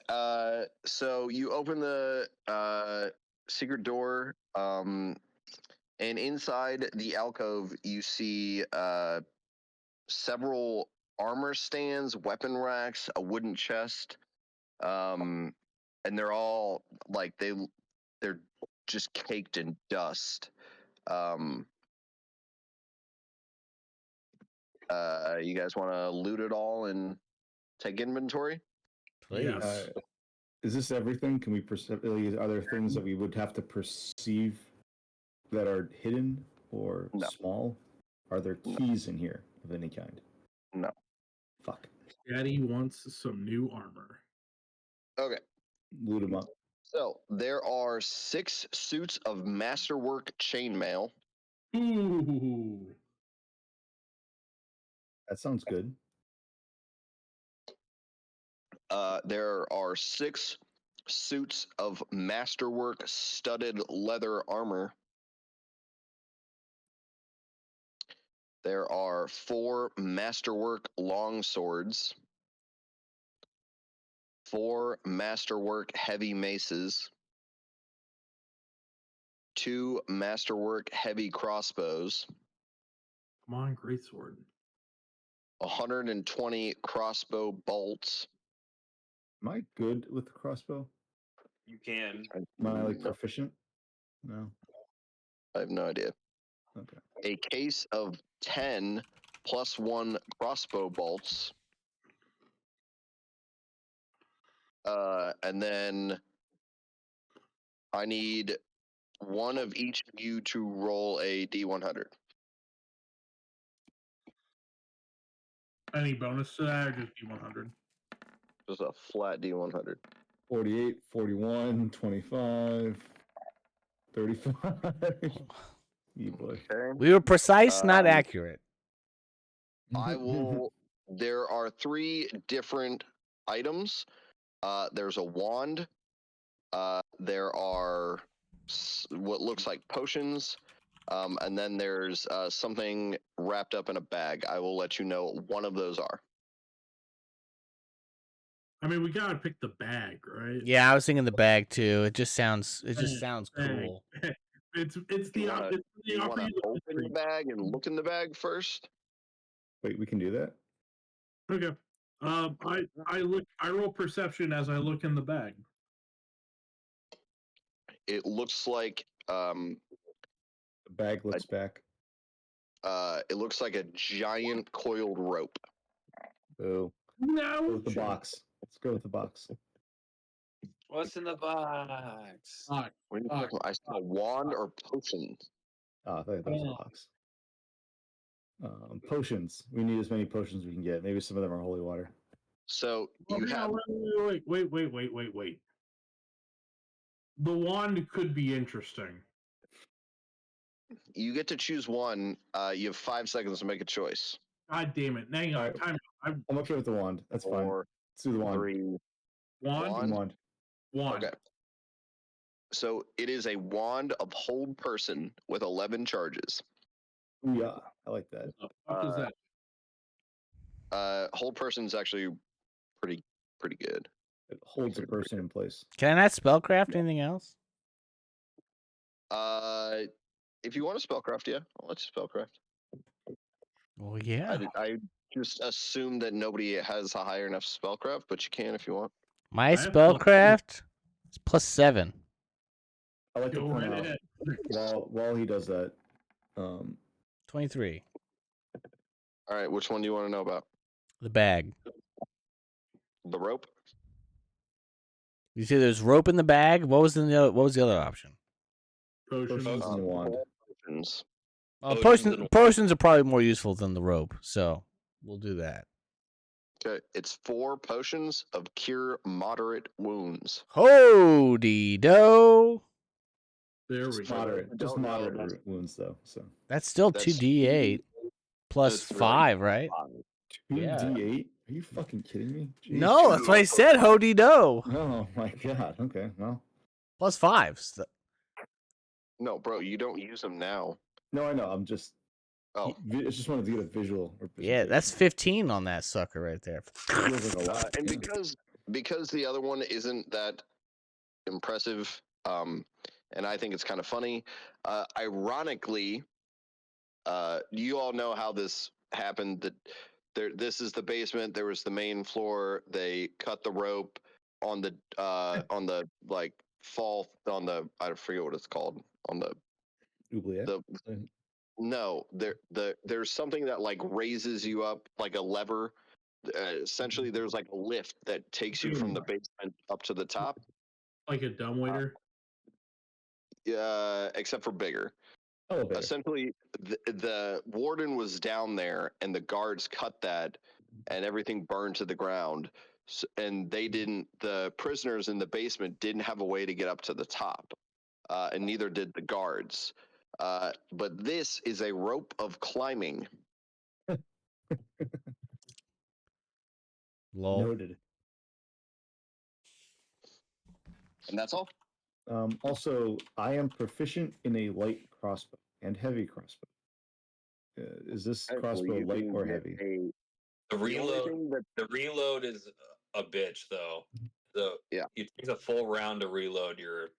So you open the secret door, and inside the alcove, you see several armor stands, weapon racks, a wooden chest, and they're all like they're just caked in dust. You guys want to loot it all and take inventory? Please. Yes. is this everything? Can we perceive? Are there things that we would have to perceive that are hidden or No. small? Are there keys in here of any kind? No. Fuck. Daddy wants some new armor. Okay. Loot them up. So there are 6 suits of masterwork chainmail. Ooh. That sounds good. There are 6 suits of masterwork studded leather armor. There are 4 masterwork long swords. 4 masterwork heavy maces. 2 masterwork heavy crossbows. Come on, greatsword. 120 crossbow bolts. Am I good with the crossbow? You can. Am I like No, proficient? No. I have no idea. Okay. A case of 10 +1 crossbow bolts. And then I need one of each of you to roll a D100. Any bonus to that or just D100? Just a flat D100. 48, 41, 25, 35. You boy. Okay. We were precise, not Um, accurate. I will. There are 3 different items. There's a wand. There are what looks like potions. And then there's something wrapped up in a bag. I will let you know what one of those are. I mean, we gotta pick the bag, right? Yeah, I was thinking the bag too. It just sounds Bag, bag. cool. It's the You wanna- it's the You want to opportunity. open the bag and look in the bag first? Wait, we can do that? Okay. I roll perception as I look in the bag. It looks like The bag looks back. it looks like a giant coiled rope. Boo. Go No. with the box. Let's go with the box. What's in the box? Fuck. What are you Fuck. talking about? I saw wand or potions. Oh, I thought that was a Oh. box. Potions. We need as many potions as we can get. Maybe some of them are holy water. So Oh, you hang have on, wait. The wand could be interesting. you get to choose one. You have 5 seconds to make a choice. God damn it. Hang on. Alright. Time out. I'm okay with the wand. That's fine. 4, Let's do the wand. 3. Wand? Wand? Wand. Okay. So it is a wand of hold person with 11 charges. Ooh, yeah, I like that. What the fuck is that? Hold person is actually pretty good. It holds a person in place. Can I not spellcraft anything else? If you want to spellcraft, yeah, I'll let you spellcraft. Well, yeah. I just assume that nobody has a higher enough spellcraft, but you can if you want. My I have plus spellcraft is +7. I like to Go point right out ahead. while he does that. 23. All right, which one do you want to know about? The bag. The rope? You see, there's rope in the bag. What was the other option? Potions. Potions and the wand. Potions. Potions are probably more useful than the rope, so we'll do that. Okay, it's 4 potions of cure moderate wounds. Hody do. There we Just go. moderate. Just Don't know, moderate that's- wounds though. So That's still That's 2d8 plus that's really 5, right? 2 Yeah. d8. Are you fucking kidding me? Jeez. No, that's what I said. Hody do. Oh my god. Okay. Well. Plus 5. No, bro, you don't use them now. No, I know. I'm just. Oh, It's just wanted to get a visual. Yeah, that's 15 on that sucker right there. Feels like a lot. and yeah. because the other one isn't that impressive, and I think it's kind of funny. Ironically, you all know how this happened. That this is the basement. There was the main floor. They cut the rope on the like fall on the I forget what it's called on the Oubliette. no there's something that like raises you up like a lever. Essentially, there's like a lift that takes you from the basement up to the top. Like a dumbwaiter. Except for bigger. Elevator. Essentially, the warden was down there, and the guards cut that and everything burned to the ground. And the prisoners in the basement didn't have a way to get up to the top, and neither did the guards. But this is a rope of climbing. Lol. Noted. And that's all. Also, I am proficient in a light crossbow and heavy crossbow. Is this Well, crossbow you light can or get heavy? The the only reload. thing that- The reload is a bitch, though. So Yeah. it takes a full round to reload your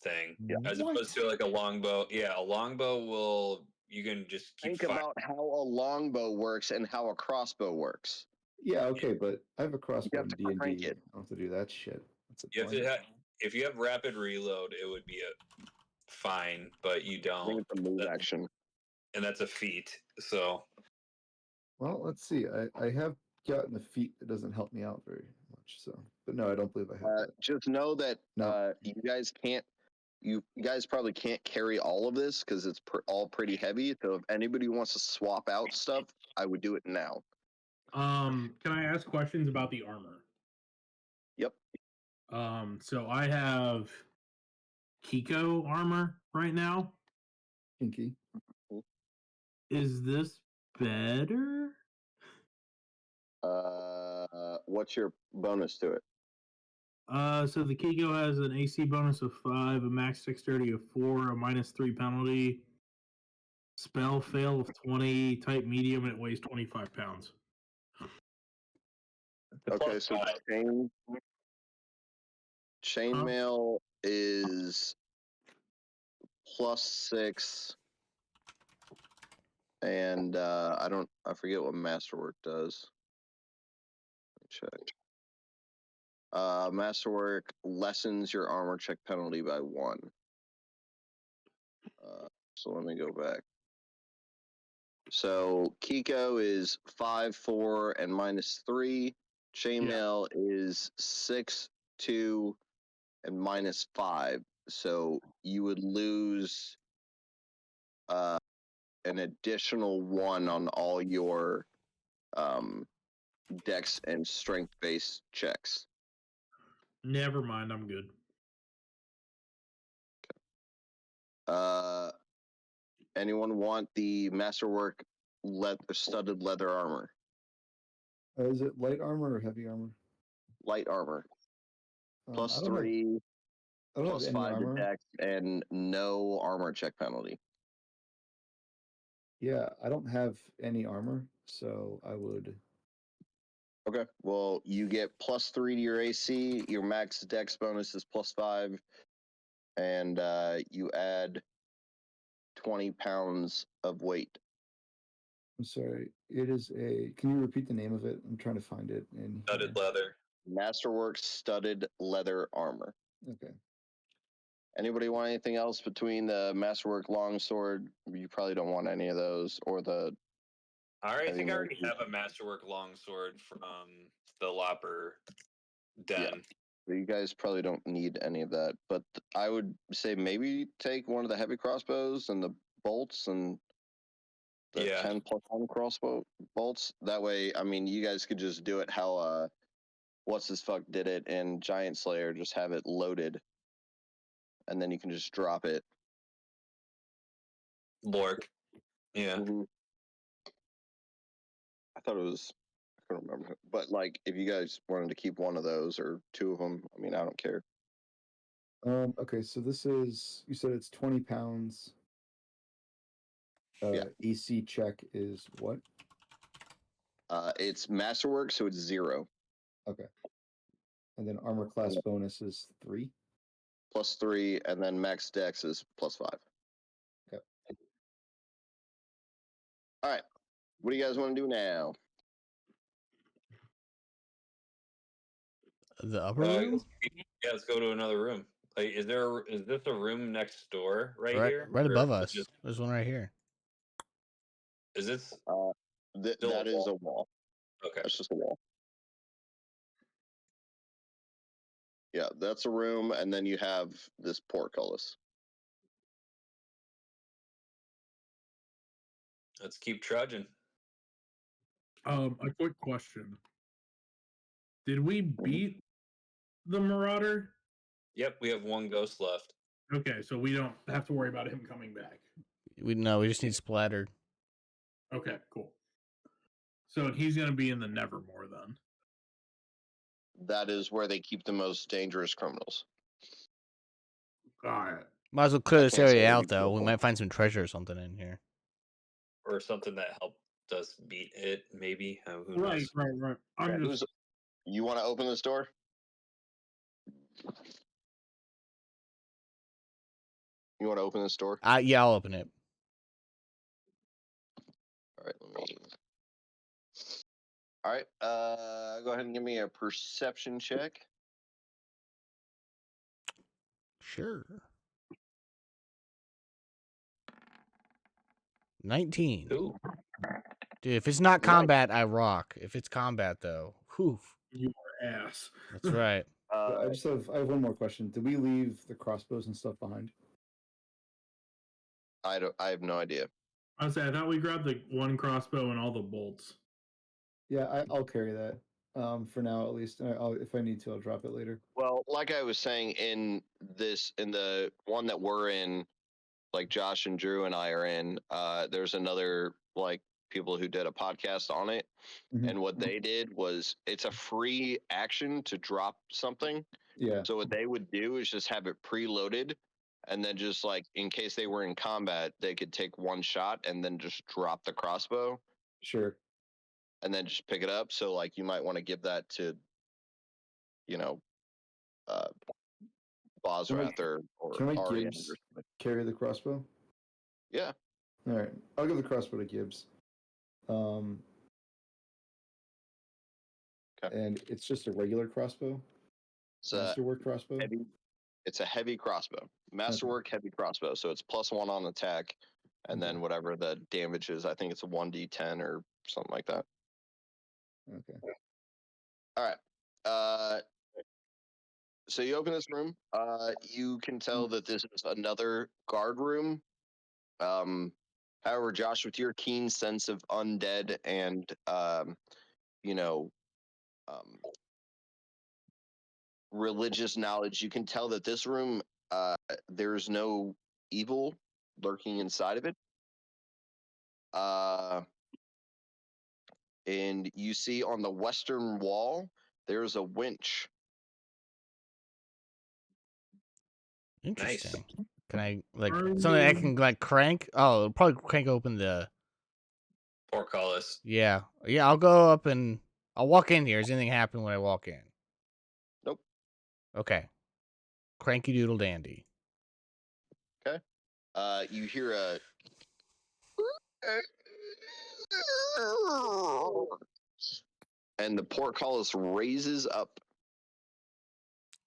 thing, as What? opposed to like a longbow. Yeah, a longbow will you can just keep think about how a longbow works and how a crossbow works. Yeah, okay, but I have a crossbow have in to D&D. crank I it. don't have to do that shit. That's You have annoying. to if you have rapid reload, it would be a fine, but you I think don't, it's a move action. and that's a feat. So Well, let's see. I have gotten a feat that doesn't help me out very much. So, but no, I don't believe I have that. Just know that No. you guys can't. You guys probably can't carry all of this because it's all pretty heavy. So if anybody wants to swap out stuff, I would do it now. Can I ask questions about the armor? Yep. So I have Kiko armor right now. Pinky. Is this better? What's your bonus to it? So the Kiko has an AC bonus of 5, a max dexterity of 4, a -3 penalty, spell fail of 20, type medium, and it weighs 25 pounds. Okay, so chainmail is +6, and I forget what masterwork does. Let me check. Masterwork lessens your armor check penalty by 1. So let me go back. So Kiko is 5, 4, and -3. Chainmail is 6, 2, and -5. So you would lose an additional 1 on all your dex and strength based checks. Never mind, I'm good. Anyone want the masterwork studded leather armor? Is it light armor or heavy armor? Light armor. I don't have- +3, I don't have any +5 to armor. dex, and no armor check penalty. Yeah, I don't have any armor, so I would. Okay. Well, you get +3 to your AC. Your max dex bonus is +5, and you add 20 pounds of weight. I'm sorry. It is a. Can you repeat the name of it? I'm trying to find it in studded here. leather. Masterwork studded leather armor. Okay. Anybody want anything else between the Masterwork longsword? You probably don't want any of those, or the. I already think I Heavy already have a masterwork longsword from the Lopper Den. You guys probably don't need any of that, but I would say maybe take one of the heavy crossbows and the bolts and the Yeah. 10 plus 1 crossbow bolts. That way, I mean, you guys could just do it how what's his fuck did it in Giant Slayer. Just have it loaded, and then you can just drop it. Lork. Yeah. Mhm. I thought it was. I couldn't remember, but like, if you guys wanted to keep one of those or 2 of them, I mean, I don't care. Okay, so this is. You said it's 20 pounds. Yeah. AC check is what? It's Masterwork, so it's 0. Okay. And then armor class bonus is 3. +3, and then max dex is +5. Okay. All right. What do you guys want to do now? The upper room? Yeah, let's go to another room. Like, is this a room next door right here? Right Or above is it us. just- There's one right here. Is this Still that a is a wall. okay? That's just a wall. Yeah, that's a room, and then you have this portcullis. Let's keep trudging. A quick question: did we beat the Marauder? Yep, we have one ghost left. Okay, so we don't have to worry about him coming back. We just need splattered. Okay, cool. So he's gonna be in the Nevermore then. That is where they keep the most dangerous criminals. All right. Might as well clear I this can't say area that out you though. We can't. might find some treasure or something in here. Or something that helped us beat it, maybe. Who Right, knows? right. I'm just You want to open this door? You want to open this door? Yeah, I'll open it. All right, let me. All right, go ahead and give me a perception check. Sure. 19. Ooh. Dude, if it's not Nice. combat, I rock. If it's combat though, whew. you are ass. That's right. I have one more question. Did we leave the crossbows and stuff behind? I have no idea. I thought we grabbed the one crossbow and all the bolts. Yeah, I'll carry that for now at least. If I need to, I'll drop it later. Well, like I was saying, in the one that we're in, like Josh and Drew and I are in, there's another like people who did a podcast on it. Mhm. And what they did was it's a free action to drop something. Yeah, So what they would do is just have it preloaded, and then just like in case they were in combat, they could take one shot and then just drop the crossbow sure. and then just pick it up. So like you might want to give that to, you know, uh, Bosrath or Can I Arian. Gibbs carry the crossbow? Yeah. All right, I'll give the crossbow to Gibbs. Okay. And it's just a regular crossbow. It's a Masterwork crossbow. heavy. It's a heavy crossbow, masterwork heavy crossbow. So it's +1 on attack, and then whatever the damage is, I think it's a 1d10 or something like that. Okay. All right. So you open this room. You can tell that this is another guard room. However, Josh, with your keen sense of undead and you know, religious knowledge, you can tell that this room, there's no evil lurking inside of it. And you see on the western wall, there's a winch. Interesting. Can I like Are something I we- can like crank? Oh, it'll probably crank open the. Portcullis. Yeah, I'll go up and I'll walk in here. Does anything happen when I walk in? Nope. Okay. Cranky doodle dandy. Okay. You hear a and the portcullis raises up.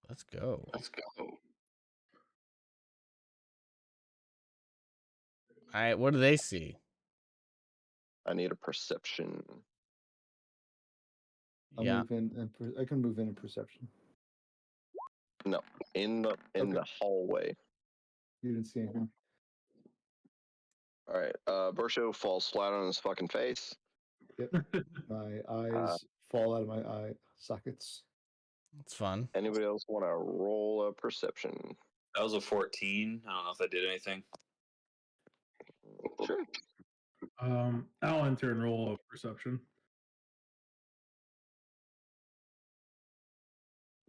Let's go. Let's go. All right. What do they see? I need a perception. I'll Yeah. move in and I can move in perception. No, in the Okay. hallway. You didn't see anything. All right. Bersho falls flat on his fucking face. My eyes fall out of my eye sockets. It's fun. Anybody else want to roll a perception? That was a 14. I don't know if that did anything. Sure. I'll enter and roll of perception.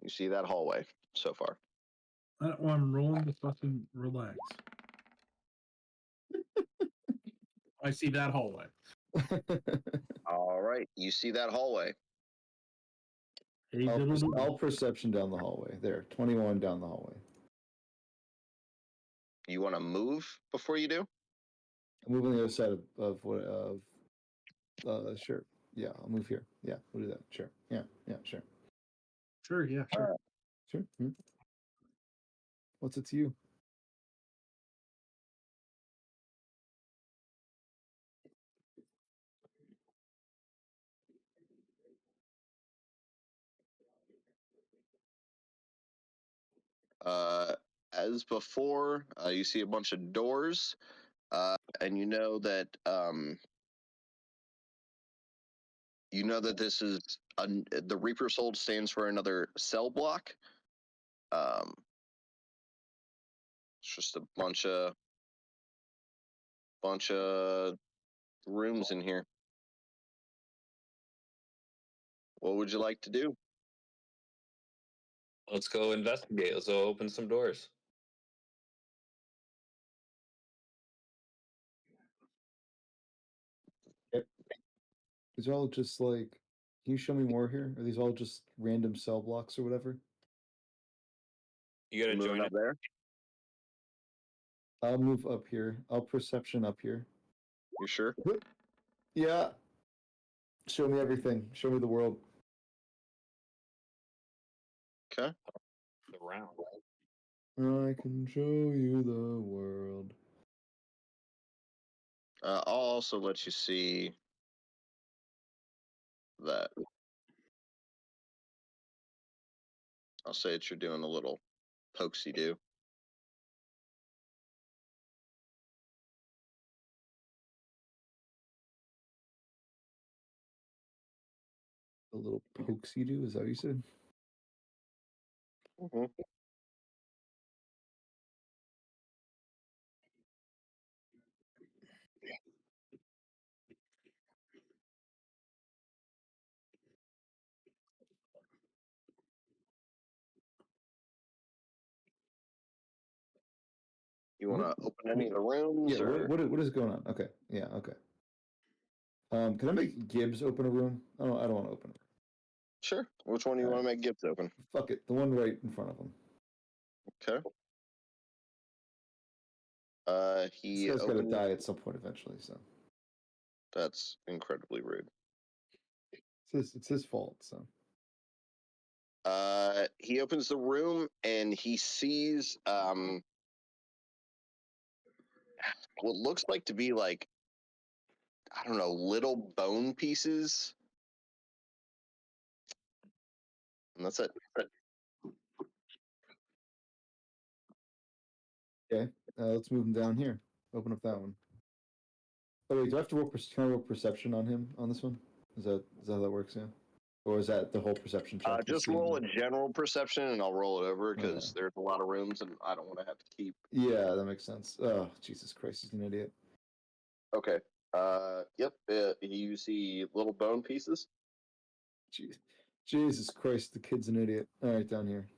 You see that hallway so far. I'm rolling to fucking relax. I see that hallway. All right. You see that hallway. Hey, diddle diddle. I'll perception down the hallway. There, 21 down the hallway. You want to move before you do? I'm moving the other side sure. Yeah, I'll move here. Yeah, we'll do that. Sure. Yeah, sure. Sure, yeah, sure. Sure. What's it to you? As before, you see a bunch of doors, and you know that you know that this is the Reaper's Hold stands for another cell block. It's just a bunch of rooms in here. What would you like to do? Let's go investigate. Let's go open some doors. These are all just like. Can you show me more here? Are these all just random cell blocks or whatever? You gotta Moving join up it. there. I'll move up here. I'll perception up here. You sure? Yeah. Show me everything. Show me the world. Okay. The round. I can show you the world. I'll also let you see that. I'll say that you're doing a little pokesy do. A little pokesy do. Is that what you said? Mm-hmm. You want to open any of the rooms? Yeah. Or... What is going on? Okay. Yeah. Okay. Can I make Gibbs open a room? I don't want to open it. Sure. Which one do you want to make Gibbs open? Fuck it. The one right in front of him. Okay. He This guy's got to opened. die at some point eventually. So That's incredibly rude. it's his fault. So He opens the room and he sees what looks like to be like, I don't know, little bone pieces. And that's it. okay. Let's move him down here. Open up that one. Oh wait, do I have to roll? Can I roll perception on him on this one? Is that how that works? Yeah. Or is that the whole perception check? Just roll a general perception and I'll roll it over because Okay. there's a lot of rooms and I don't want to have to keep. Yeah, that makes sense. Oh, Jesus Christ, he's an idiot. Okay. Yep. You see little bone pieces. Jeez. Jesus Christ, the kid's an idiot. All right, down here.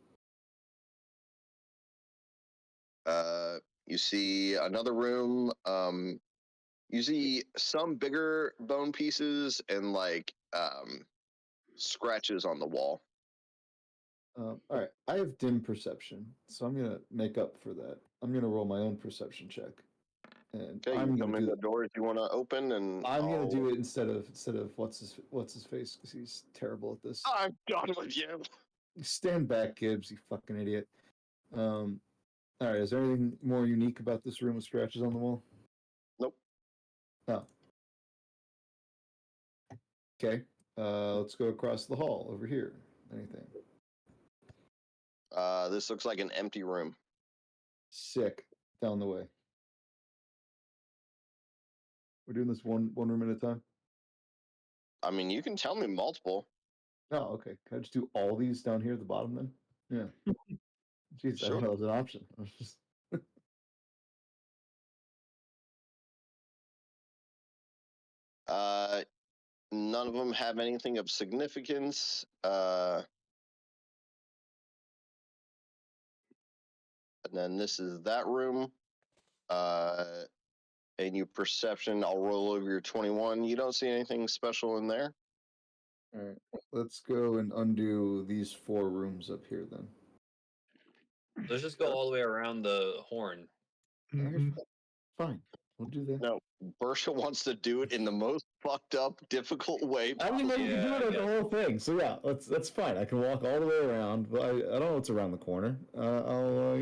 You see another room. You see some bigger bone pieces and like scratches on the wall. All right, I have dim perception, so I'm gonna make up for that. I'm gonna roll my own perception check, and Okay, I'm you tell gonna me do the doors you want to open, and I'm gonna do it instead of what's his face, because he's terrible at this. I'm done with you. Stand back, Gibbs, you fucking idiot. All right, is there anything more unique about this room with scratches on the wall? Nope. Oh. Okay. Let's go across the hall over here. Anything? This looks like an empty room. Sick. Down the way. We're doing this one room at a time. I mean, you can tell me multiple. Oh, okay. Can I just do all these down here at the bottom then? Yeah. Jeez, I Sure. didn't know it was an option. I was just... None of them have anything of significance. And then this is that room. And your perception, I'll roll over your 21. You don't see anything special in there. All right. Let's go and undo these 4 rooms up here then. Let's just go all the way around the horn. Mhm. Fine. We'll do that. No, Bersha wants to do it in the most fucked up, difficult way. I didn't know you could do Yeah, it on the yeah. whole thing. So yeah, that's fine. I can walk all the way around, but I don't know what's around the corner. I'll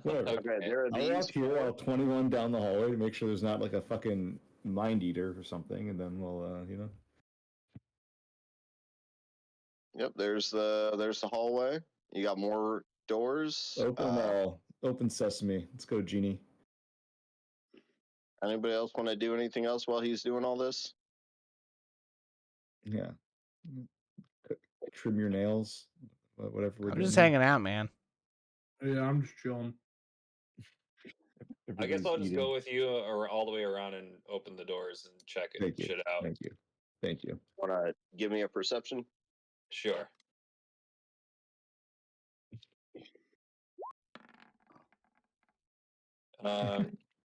whatever. Okay, there are I'll these. walk here. I'll 21 down the hallway to make sure there's not like a fucking mind eater or something, and then we'll Yep, there's the hallway. You got more doors. open them all. Open sesame. Let's go, Genie. Anybody else want to do anything else while he's doing all this? Yeah. Trim your nails. Whatever we're I'm doing. just here. hanging out, man. Yeah, I'm just chilling. I guess Everybody's I'll just eating. go with you or all the way around and open the doors and check it Thank you. shit out. Thank you. Thank you. Wanna give me a perception? Sure.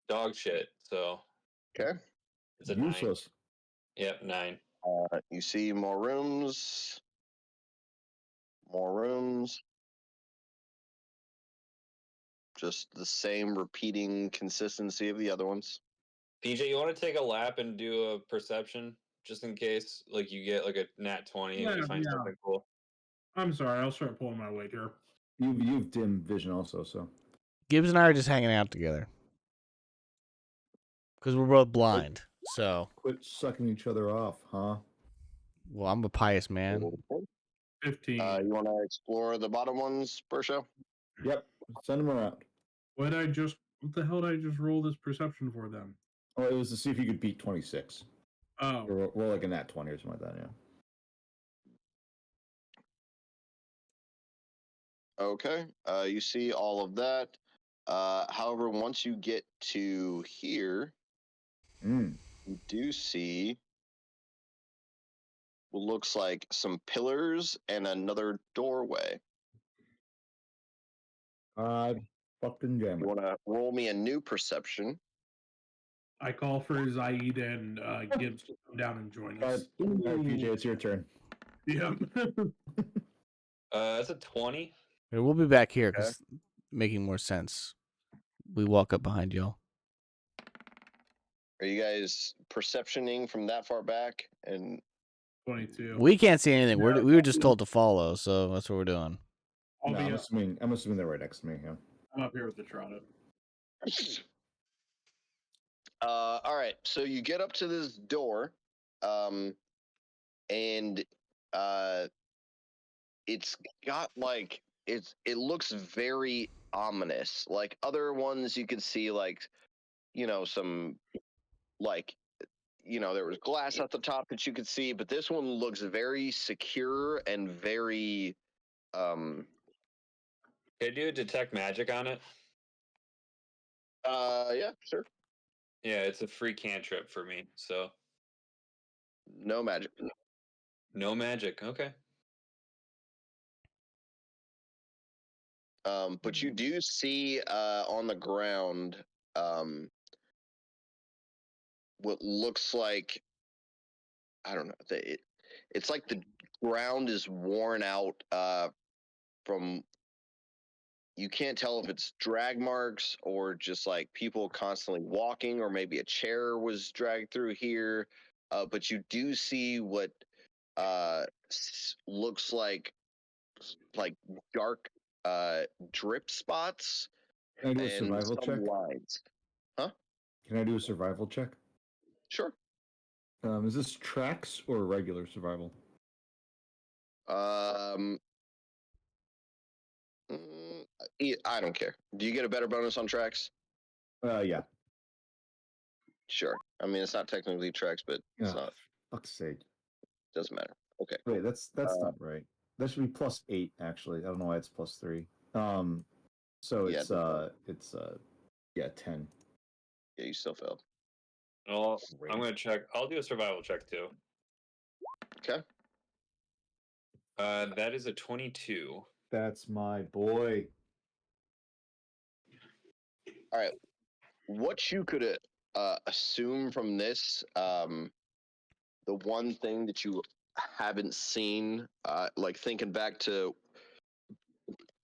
Dog shit. So Okay. it's a 9. Useless. Yep, 9. You see more rooms. More rooms. Just the same repeating consistency of the other ones. PJ, you want to take a lap and do a perception just in case, like you get like a nat 20 and you Yeah, find yeah. something cool. I'm sorry. I'll start pulling my weight here. You've dim vision also, so Gibbs and I are just hanging out together because we're both blind. So, quit sucking each other off, huh? well, I'm a pious man. Okay. 15. You want to explore the bottom ones, Bersho? Yep. Send them around. What the hell did I just roll this perception for then? Oh, it was to see if you could beat 26. Oh, Or roll like a nat 20 or something like that, yeah. Okay. You see all of that. However, once you get to here, Mm. you do see what looks like some pillars and another doorway. Fucking damn You it. want to roll me a new perception? I call for Zaid and Gibbs to come down and join All right, us. PJ, it's your turn. Yep. That's a 20. Hey, we'll be back here because making more sense. We walk up behind y'all. Are you guys perceptioning from that far back? And 22. We can't see anything. Yeah. We were just told to follow, so that's what we're doing. I'll No, be I'm up, assuming they're right next to me. Yeah. I'm up here with the Trotta. all right, so you get up to this door, and it's got like it looks very ominous. Like other ones, you could see like some like there was glass at the top that you could see, but this one looks very secure and very Can I do a detect magic on it? yeah, sure. Yeah, it's a free cantrip for me. So No magic. no magic. Okay. But you do see on the ground what looks like, I don't know, it's like the ground is worn out from, you can't tell if it's drag marks or just like people constantly walking, or maybe a chair was dragged through here. But you do see what looks like dark drip spots Can I do a and survival some check? lines. Can I do a survival check? Sure. Is this tracks or regular survival? I don't care. Do you get a better bonus on tracks? Yeah. Sure. I mean, it's not technically tracks, but it's not. Fuck's sake. Doesn't matter. Okay. Wait, that's not right. That should be +8 actually. I don't know why it's +3. So Yeah, it's 10. Yeah, you still failed. Well, Great. I'm gonna check. I'll do a survival check too. Okay. That is a 22. That's my boy. All right. What you could assume from this, the one thing that you haven't seen, like thinking back to,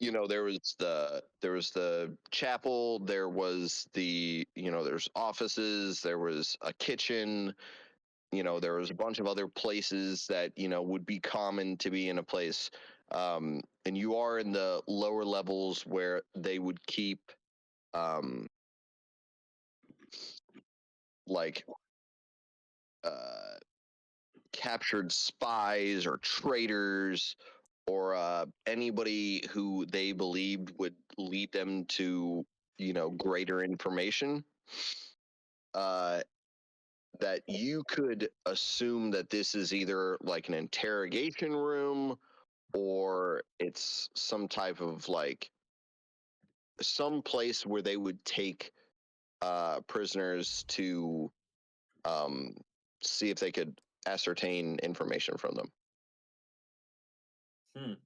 there was the chapel, there was there's offices, there was a kitchen, there was a bunch of other places that would be common to be in a place, and you are in the lower levels where they would keep like captured spies or traitors, or anybody who they believed would lead them to greater information. that you could assume that this is either like an interrogation room or it's some type of like some place where they would take prisoners to see if they could ascertain information from them.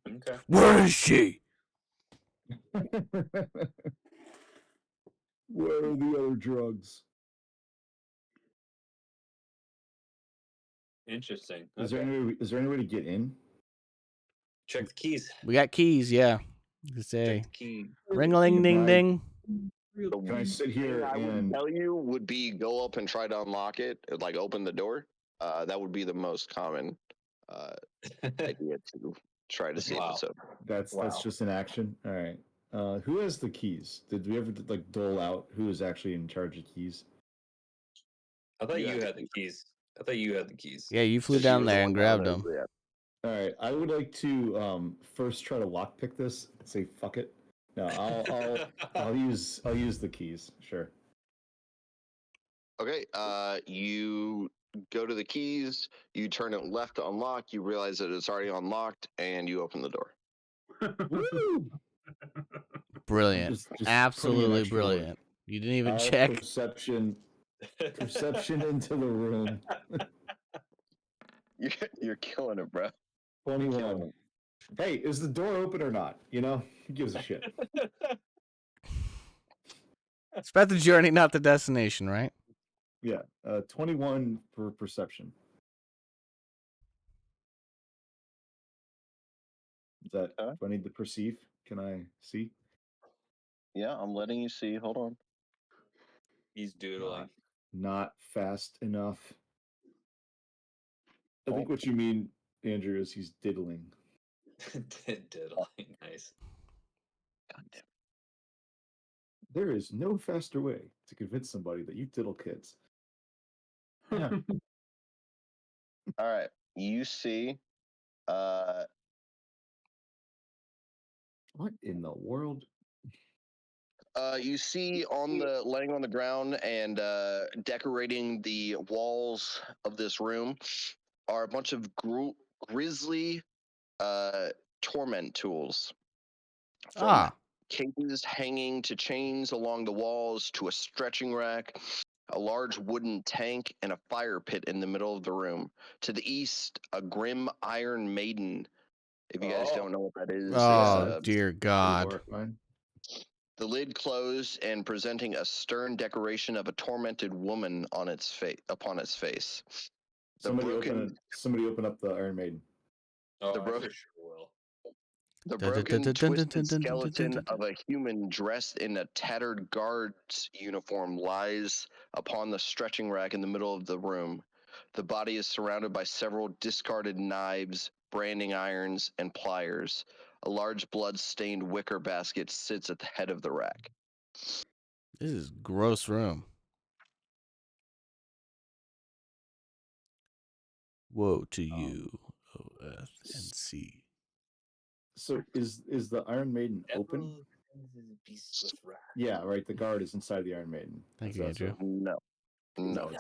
Okay. Where is she? Where are the other drugs? Interesting. Is there Okay. any way to get in? Check the keys. We got keys, yeah. You say Check the key. ring a ling ding Right. ding. Can I sit here I would and tell you would be go up and try to unlock it, like open the door. That would be the most common idea to try to see if it's open. that's Wow. just an action? All right. Who has the keys? Did we ever like dole out who is actually in charge of keys? I thought Yeah. you had the keys. I thought you had the keys. Yeah, you flew Just down you were the there one and down grabbed there, them. so yeah. All right. I would like to first try to lockpick this and say fuck it. No, I'll use the keys. Sure. Okay, you go to the keys, you turn it left to unlock, you realize that it's already unlocked, and you open the door. Woo! Brilliant. Just putting in Absolutely extra work. brilliant. You didn't even I'll check. Perception into the room. You're killing it, bro. 21. Hey, is the door open or not? You know, who gives a shit? It's about the journey, not the destination, right? Yeah, 21 for perception. Is that? Okay. Do I need to perceive? Can I see? Yeah, I'm letting you see. Hold on. He's doodling. Not fast enough. I think what you mean, Andrew, is he's diddling. Diddling. Nice. God damn. There is no faster way to convince somebody that you diddle kids. Yeah. All right, you see. What in the world? You see laying on the ground and decorating the walls of this room are a bunch of grisly torment tools. From cages hanging to chains along the walls to a stretching rack, a large wooden tank, and a fire pit in the middle of the room. To the east, a grim Iron Maiden. If you guys don't know what that is, Oh, dear Pretty God. horrifying. the lid closed and presenting a stern decoration of a tormented woman on its upon its face. Somebody open up the Iron Maiden. Oh, The I bro- for sure will. The broken, twisted skeleton of a human dressed in a tattered guard's uniform lies upon the stretching rack in the middle of the room. The body is surrounded by several discarded knives, branding irons, and pliers. A large blood-stained wicker basket sits at the head of the rack. This is gross room. Woe to you, O Earth and Sea. So is the Iron Maiden open? Yeah, right. The guard is inside the Iron Maiden. Thank Is you, that Andrew. No.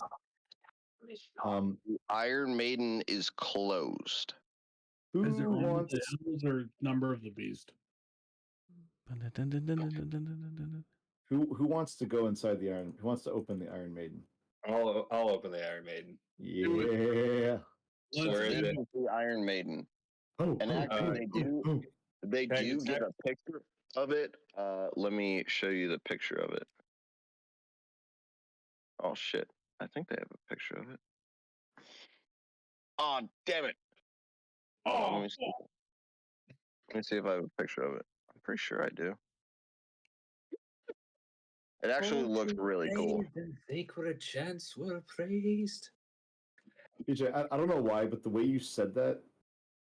Iron Maiden is closed. Who Is there only wants? the animals or number of the beast? Who wants to go inside the Iron? Who wants to open the Iron Maiden? I'll open the Iron Maiden. Yeah. Let's Where is do it? The Iron Maiden. Oh, And actually, they Peg, do it's get there. a picture of it. Let me show you the picture of it. Oh shit! I think they have a picture of it. Oh damn it! Oh, let me see. Let me see if I have a picture of it. I'm pretty sure I do. It actually looks really cool. Sacred chants were praised. BJ, I don't know why, but the way you said that,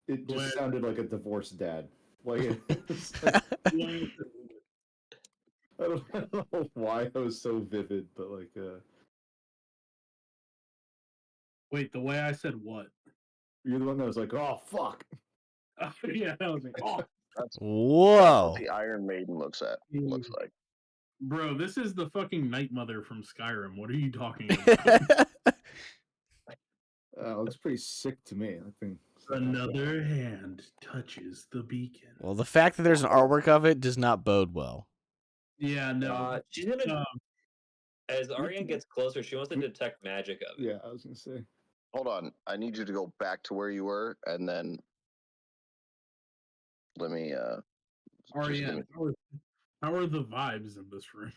it just Wait. sounded like a divorced dad. Like, I don't know why I was so vivid, but like, Wait, the way I said what? you're the one that was like, "Oh fuck." Yeah, I was like, oh, That's Whoa. what the Iron Maiden looks like. bro, this is the fucking Night Mother from Skyrim. What are you talking about? Looks pretty sick to me. That thing. Another hand touches the beacon. Well, the fact that there's an artwork of it does not bode well. Yeah, no. She's gonna. Um, As Ariane gets closer, she wants to detect magic of it. Yeah, I was gonna say. Hold on. I need you to go back to where you were, and then let me. Just give me- Ariane, how are the vibes in this room?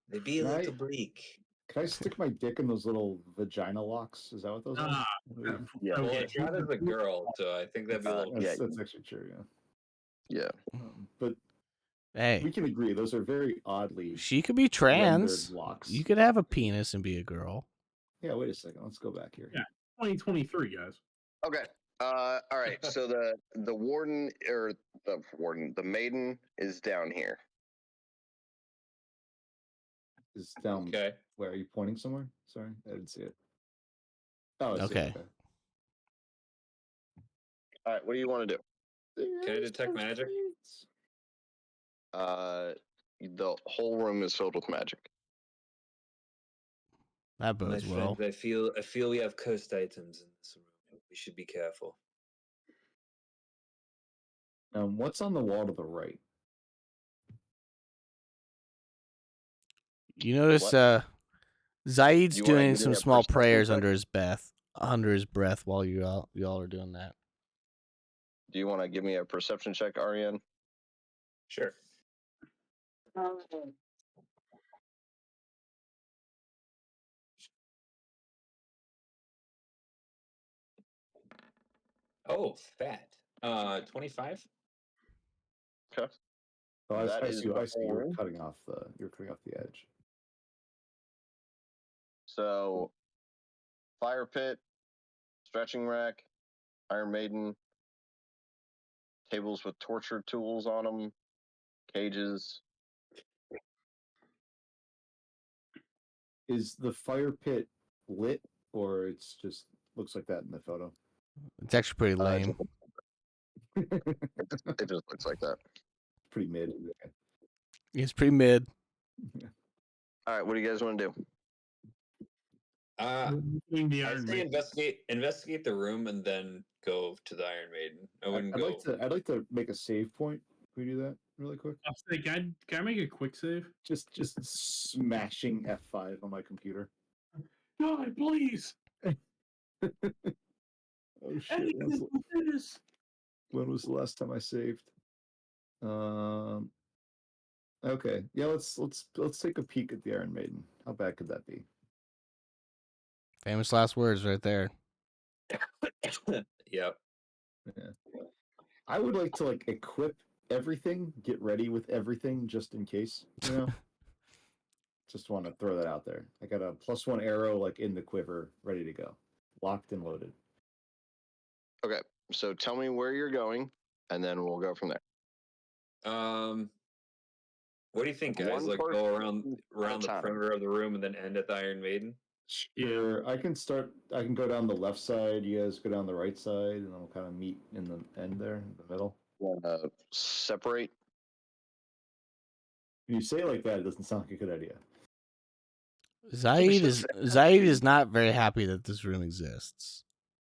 They be a Can little I- bleak. Can I stick my dick in those little vagina locks? Is that what those Ah, are? Yeah. Well, okay. Trada's a girl, so I think that'd be a little. yeah. That's actually true. Yeah. Yeah. But Hey, we can agree those are very oddly she could be trans. rendered locks. You could have a penis and be a girl. Yeah. Wait a second. Let's go back here. Yeah. 2023, guys. Okay. All right. So the warden or the maiden is down here. Is down. Okay. Where are you pointing somewhere? Sorry, I didn't see it. Oh, I see it, Okay. All right. What do you want to do? Can I detect magic? The whole room is filled with magic. That My bodes well. friends, I feel we have cursed items in this room. We should be careful. What's on the wall to the right? You notice What? Zaid's You wanna doing give some me a small perception prayers check? under his breath while y'all are doing that. Do you want to give me a perception check, Ariane? Sure. Oh, fat. 25. Okay. Oh, That I is see. the I see. whole room? You're cutting off the edge. So, fire pit, stretching rack, Iron Maiden, tables with torture tools on them, cages. Is the fire pit lit, or it's just looks like that in the photo? It's actually pretty Uh, lame. It just looks like that. Pretty mid. It's pretty mid. All right, what do you guys want to do? Doing the I Iron say Maiden. investigate the room and then go to the Iron Maiden. I wouldn't I'd go. I'd like to make a save point. Can we do that really quick? I'll say, can I make a quick save? Just smashing F5 on my computer. God, please. Oh shit! When was the last time I saved? Okay, yeah. Let's take a peek at the Iron Maiden. How bad could that be? Famous last words right there. Yep. Yeah. I would like to equip everything, get ready with everything just in case. You know. Just want to throw that out there. I got a +1 arrow in the quiver, ready to go, locked and loaded. Okay, so tell me where you're going, and then we'll go from there. What do you think, guys? One Like go person around the time. perimeter of the room and then end at the Iron Maiden? Sure, I can start. I can go down the left side. You guys go down the right side, and then we'll kind of meet in the end there, in the middle. Separate. When you say it like that, it doesn't sound like a good idea. Zaid is not very happy that this room exists.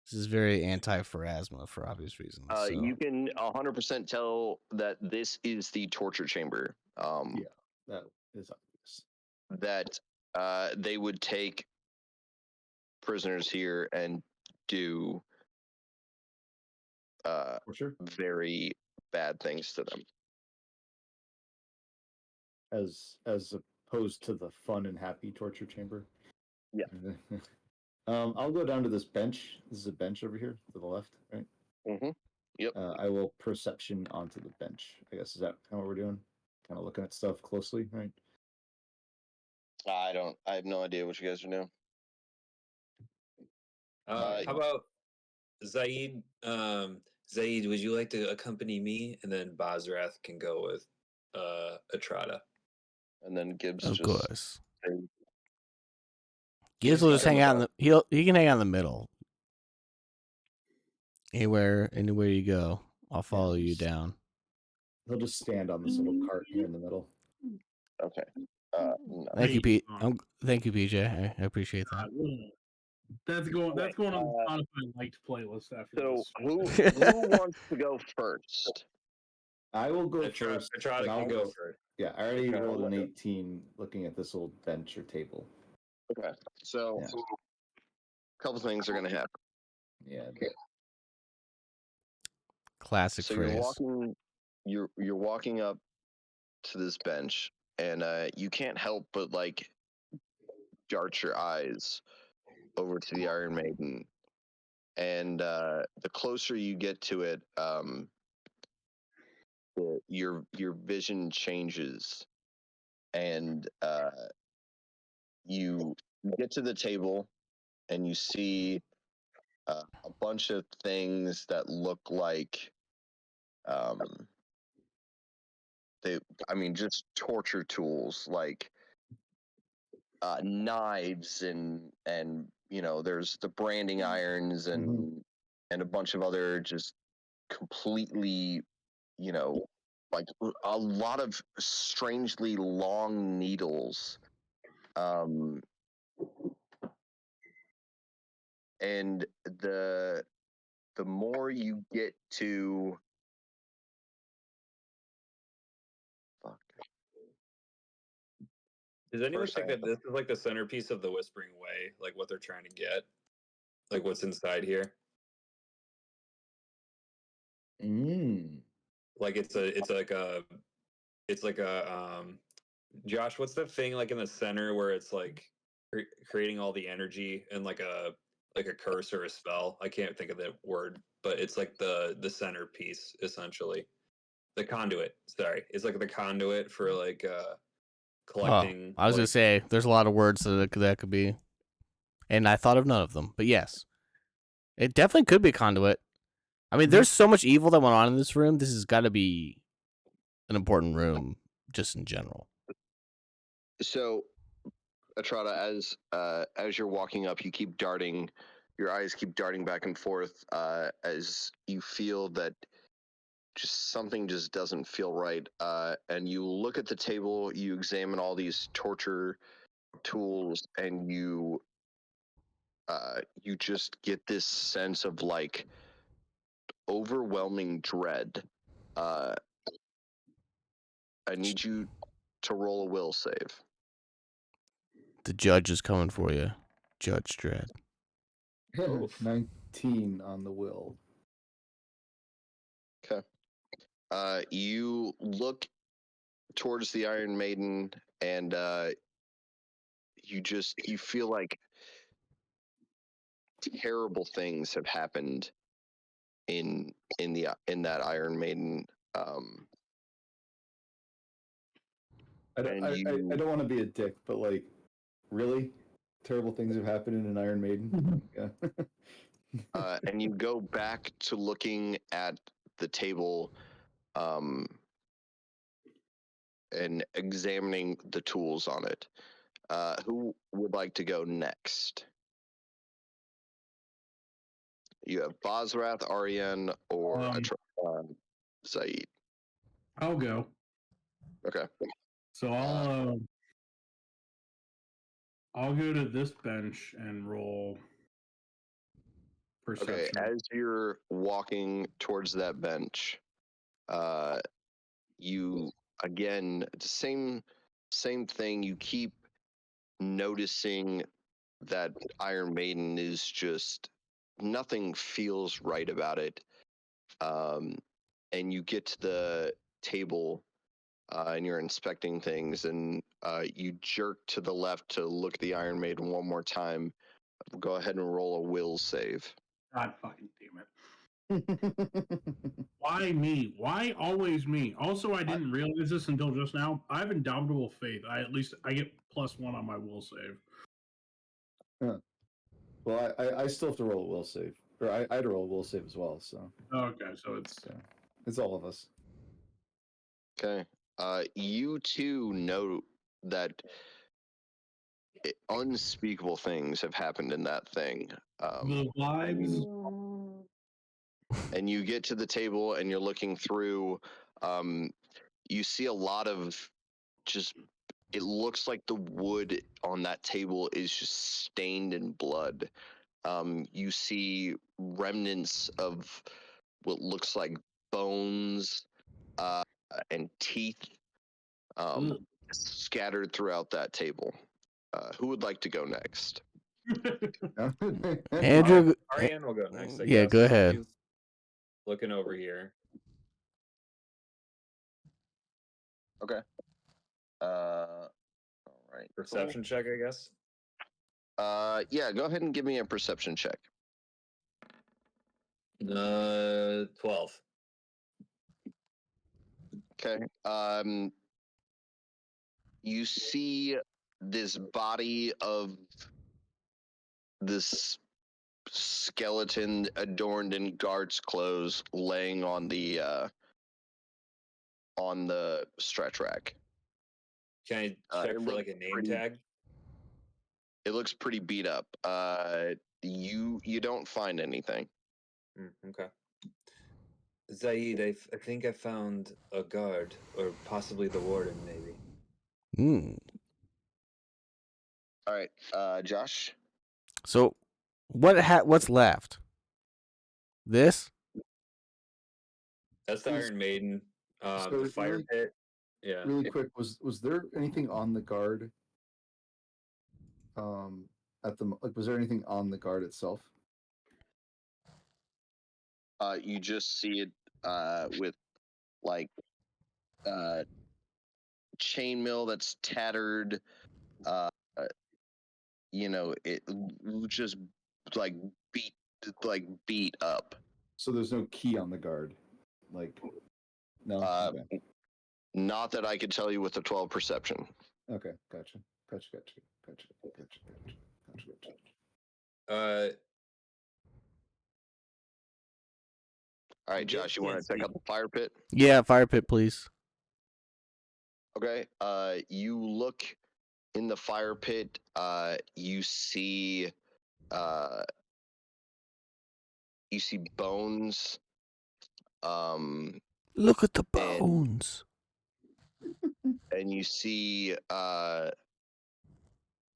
This is very anti-Pharasma for obvious reasons. So. You can 100% tell that this is the torture chamber. Yeah, that is obvious. That they would take prisoners here and do For sure. very bad things to them. As opposed to the fun and happy torture chamber. Yeah. I'll go down to this bench. This is a bench over here to the left, right? Mm-hmm. Yep. I will perception onto the bench. I guess is that kind of what we're doing? Kind of looking at stuff closely, right? I have no idea what you guys are doing. How about Zaid? Zaid, would you like to accompany me? And then Bazrath can go with Atrada. And then Gibbs Of just course. Hey. Gibbs will just Gibbs hang out in will- the he can hang out in the middle. Anywhere you go, I'll follow you just- down. He'll just stand on this little cart here in the middle. Okay. No. Thank you, Pete. Wait, Thank you, PJ. I appreciate that. That's going on the Spotify liked playlist after So this. who wants to go first? I will go Petrata first. and I'll can go first. Yeah, I already Okay, rolled I'll an go. 18 looking at this old bench or table. Okay, so Yeah. a couple things are gonna happen. Yeah. Classic So phrase. you're walking up to this bench, and you can't help but like dart your eyes over to the Iron Maiden, and the closer you get to it, your vision changes, and you get to the table, and you see a bunch of things that look like um, just torture tools, like knives and there's the branding irons and a bunch of other just completely like a lot of strangely long needles, um and the more you get to fuck Does anyone first think that this is like the centerpiece of the Whispering Way, like what they're trying to get, like what's inside here? Like it's like a Josh, what's the thing like in the center where it's like creating all the energy and like a curse or a spell? I can't think of the word, but it's like the centerpiece essentially. The conduit. Sorry, it's like the conduit for like collecting. I was gonna say there's a lot of words that could be, and I thought of none of them. But yes, it definitely could be conduit. I mean, there's so much evil that went on in this room. This has got to be an important room, just in general. So Atrada, as you're walking up, your eyes keep darting back and forth as you feel that just something just doesn't feel right. And you look at the table, you examine all these torture tools, and you just get this sense of like overwhelming dread. I need you to roll a will save. The judge is coming for you, Judge Dredd. 19 on the will. Okay. You look towards the Iron Maiden, and you feel like terrible things have happened in that Iron Maiden. Um, I don't want to be a dick, but like, really, terrible things have happened in an Iron Maiden. Yeah. and you go back to looking at the table, and examining the tools on it. Who would like to go next? You have Bosrath, Ariane, or Zaid. I'll go. Okay. So I'll go to this bench and roll perception. Okay. As you're walking towards that bench, you again the same thing. You keep noticing that Iron Maiden is just nothing feels right about it. And you get to the table, and you're inspecting things, and you jerk to the left to look at the Iron Maiden one more time. Go ahead and roll a will save. God fucking damn it. Why me? Why always me? Also, I didn't realize this until just now. I have indomitable faith. I get +1 on my will save. Well, I still have to roll a will save, or I had to roll a will save as well. So Okay, so it's all of us. Okay. You two know that unspeakable things have happened in that thing. the vibes. And you get to the table, and you're looking through. You see a lot of just. It looks like the wood on that table is just stained in blood. You see remnants of what looks like bones and teeth Ugh. scattered throughout that table. Who would like to go next? Andrew, Ariane will go next. I yeah, guess. go ahead. She's looking over here. Okay. All right. Perception check, I guess. Yeah, go ahead and give me a perception check. 12. Okay. You see this body of this skeleton adorned in guard's clothes laying on the stretch rack. Can I check it for looks like a name pretty- tag? It looks pretty beat up. You don't find anything. Okay. Zaid, I think I found a guard, or possibly the warden, maybe. All right, Josh. So, what's left? This? That's the Is- Iron Maiden. so The fire really- pit. Yeah. Really quick, was there anything on the guard? Was there anything on the guard itself? You just see it with like chainmail that's tattered. It just like beat up. So there's no key on the guard, like no. Okay. Not that I could tell you with the 12 perception. Okay, gotcha. All right, Josh, you want to check out the fire pit? Yeah, fire pit, please. Okay. You look in the fire pit. You see bones. Look at the bones. And you see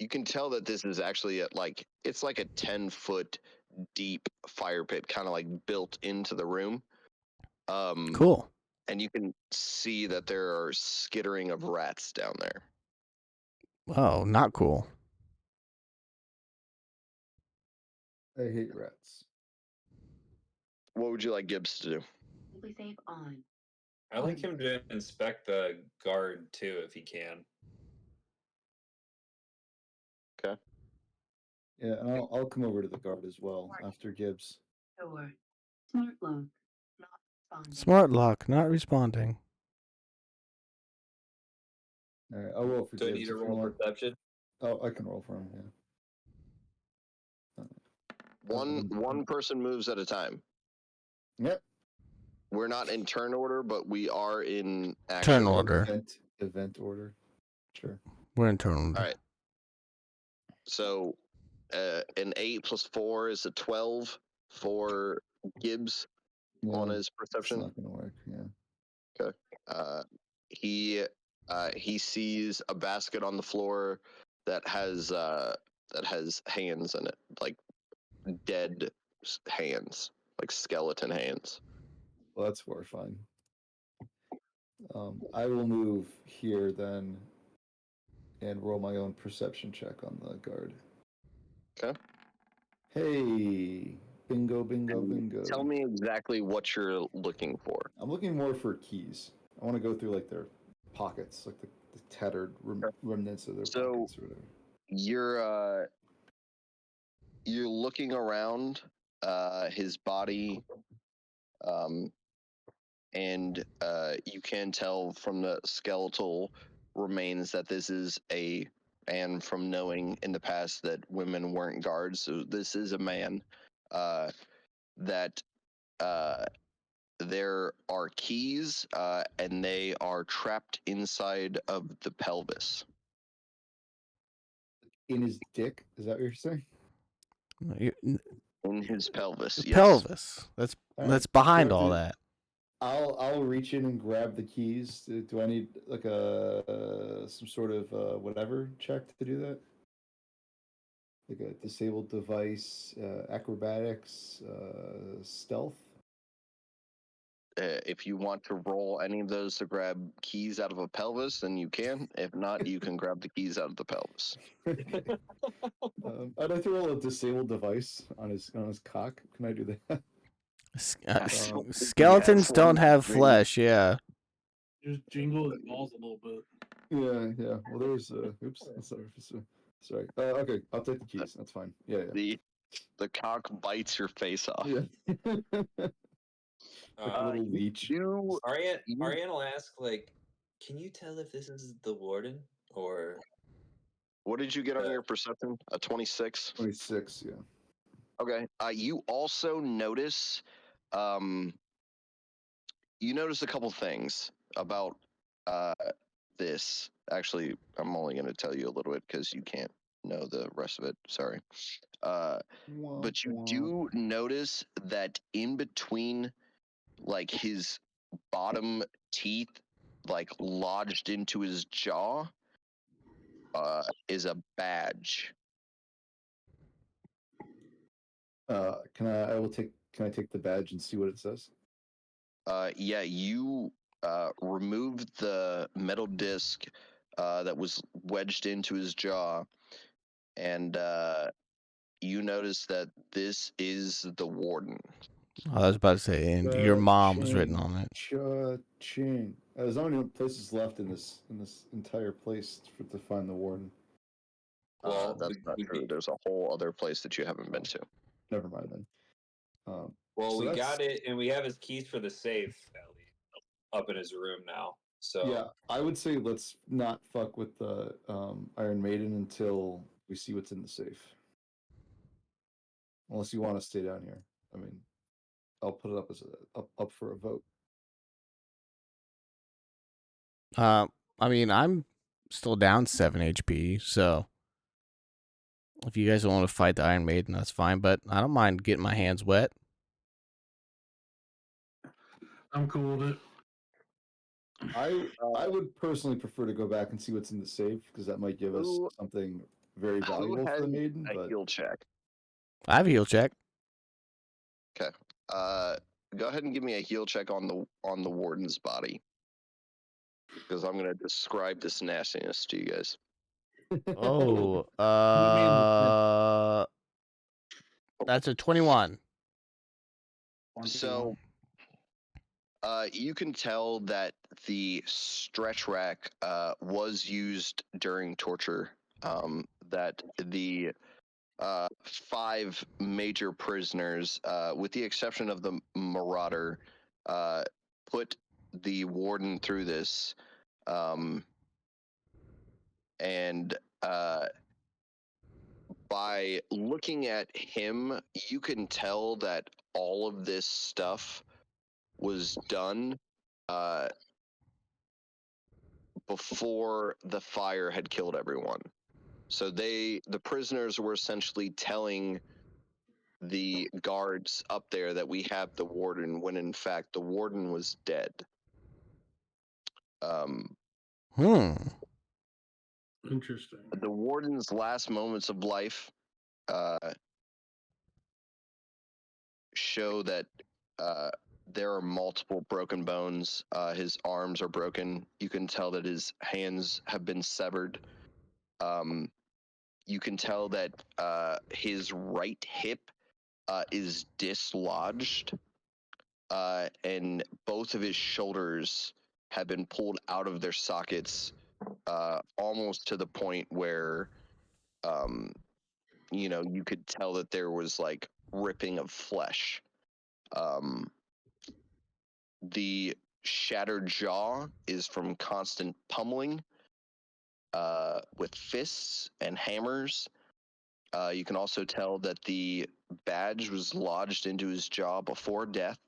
you can tell that this is actually it's like a 10-foot deep fire pit, kind of like built into the room. Cool. And you can see that there are skittering of rats down there. Oh, not cool. I hate rats. What would you like Gibbs to do? Simply save on. I like him to inspect the guard too, if he can. Okay. Yeah, and I'll come over to the guard as well after Gibbs. Door. Smart lock. Not responding. Smart lock, not responding. All right, I'll roll for Do I Gibbs. need to if you roll want. perception? Oh, I can roll for him. Yeah. One person moves at a time. Yep. We're not in turn order, but we are in action Turn order. Event order. Sure. We're in turn order. All right. So, an 8 plus 4 is a 12 for Gibbs on his It's perception. not gonna work. Yeah. He sees a basket on the floor that has hands in it, like dead hands, like skeleton hands. Well, that's horrifying. I will move here then and roll my own perception check on the guard. Okay. Hey, bingo, bingo, bingo. Tell me exactly what you're looking for. I'm looking more for keys. I want to go through like their pockets, like the tattered remnants of their So- pockets or whatever. You're looking around his body, and you can tell from the skeletal remains that this is and from knowing in the past that women weren't guards, so this is a man. That there are keys, and they are trapped inside of the pelvis. In his dick? Is that what you're saying? In his pelvis. The Yes. pelvis. That's All right. that's behind Do I all do- that. I'll reach in and grab the keys. Do I need like some sort of whatever check to do that? like a disabled device, acrobatics, stealth. If you want to roll any of those to grab keys out of a pelvis, then you can. If not, you can grab the keys out of the pelvis. I'd like to roll a disabled device on his cock. Can I do that? Skeletons Yes, don't have really. flesh. Yeah. Just jingle his balls a little bit. Yeah. Well, there's oops. Sorry. Okay, I'll take the keys. That's fine. Yeah. The cock bites your face off. Yeah. Like a little leech. Ariane you- will ask, like, can you tell if this is the warden or? What did you get on your perception? A 26? 26, yeah. Okay. You also notice, you notice a couple things about this. Actually, I'm only going to tell you a little bit because you can't know the rest of it. Sorry. But you do notice that in between, like, his bottom teeth, like, lodged into his jaw, is a badge. Can I take the badge and see what it says? Yeah, you removed the metal disc that was wedged into his jaw, and you notice that this is the warden. I was about to say, and your mom was written on it. Cha-ching. There's only places left in this entire place to find the warden. Well, That's not true. There's a whole other place that you haven't been to. Never mind then. Well, so we that's- got it, and we have his keys for the safe, at least, up in his room now. So Yeah, I would say let's not fuck with the Iron Maiden until we see what's in the safe. Unless you want to stay down here. I mean, I'll put it up as up for a vote. I mean, I'm still down 7 HP, so if you guys want to fight the Iron Maiden, that's fine. But I don't mind getting my hands wet. I'm cool with it. I would personally prefer to go back and see what's in the safe because that might give us Who- something very Who valuable for has the maiden. a But heal check? I have a heal check. Okay. Go ahead and give me a heal check on the warden's body, because I'm gonna describe this nastiness to you guys. Oh, that's a 21. So, you can tell that the stretch rack was used during torture. That the 5 major prisoners, with the exception of the Marauder, put the warden through this, and by looking at him, you can tell that all of this stuff was done before the fire had killed everyone. So the prisoners were essentially telling the guards up there that we have the warden, when in fact the warden was dead. Interesting. The warden's last moments of life show that there are multiple broken bones. His arms are broken. You can tell that his hands have been severed. You can tell that his right hip is dislodged, and both of his shoulders have been pulled out of their sockets, almost to the point where, you could tell that there was like ripping of flesh. The shattered jaw is from constant pummeling with fists and hammers. You can also tell that the badge was lodged into his jaw before death.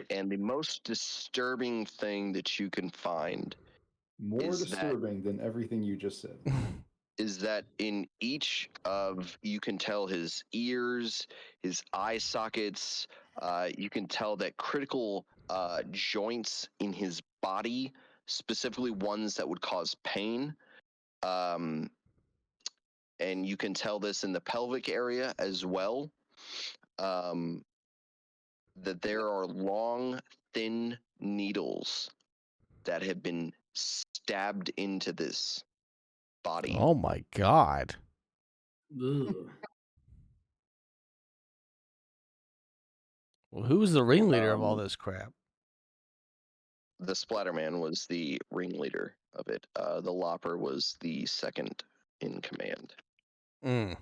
And the most disturbing thing that you can find more is disturbing than everything you just said. Is that in each of, you can tell his ears, his eye sockets, you can tell that critical joints in his body, specifically ones that would cause pain, and you can tell this in the pelvic area as well, that there are long, thin needles that have been stabbed into this body. Oh my god. Ugh. Well, who's the ringleader of all Um, this crap? The Splatterman was the ringleader of it. The Lopper was the second in command. Mm.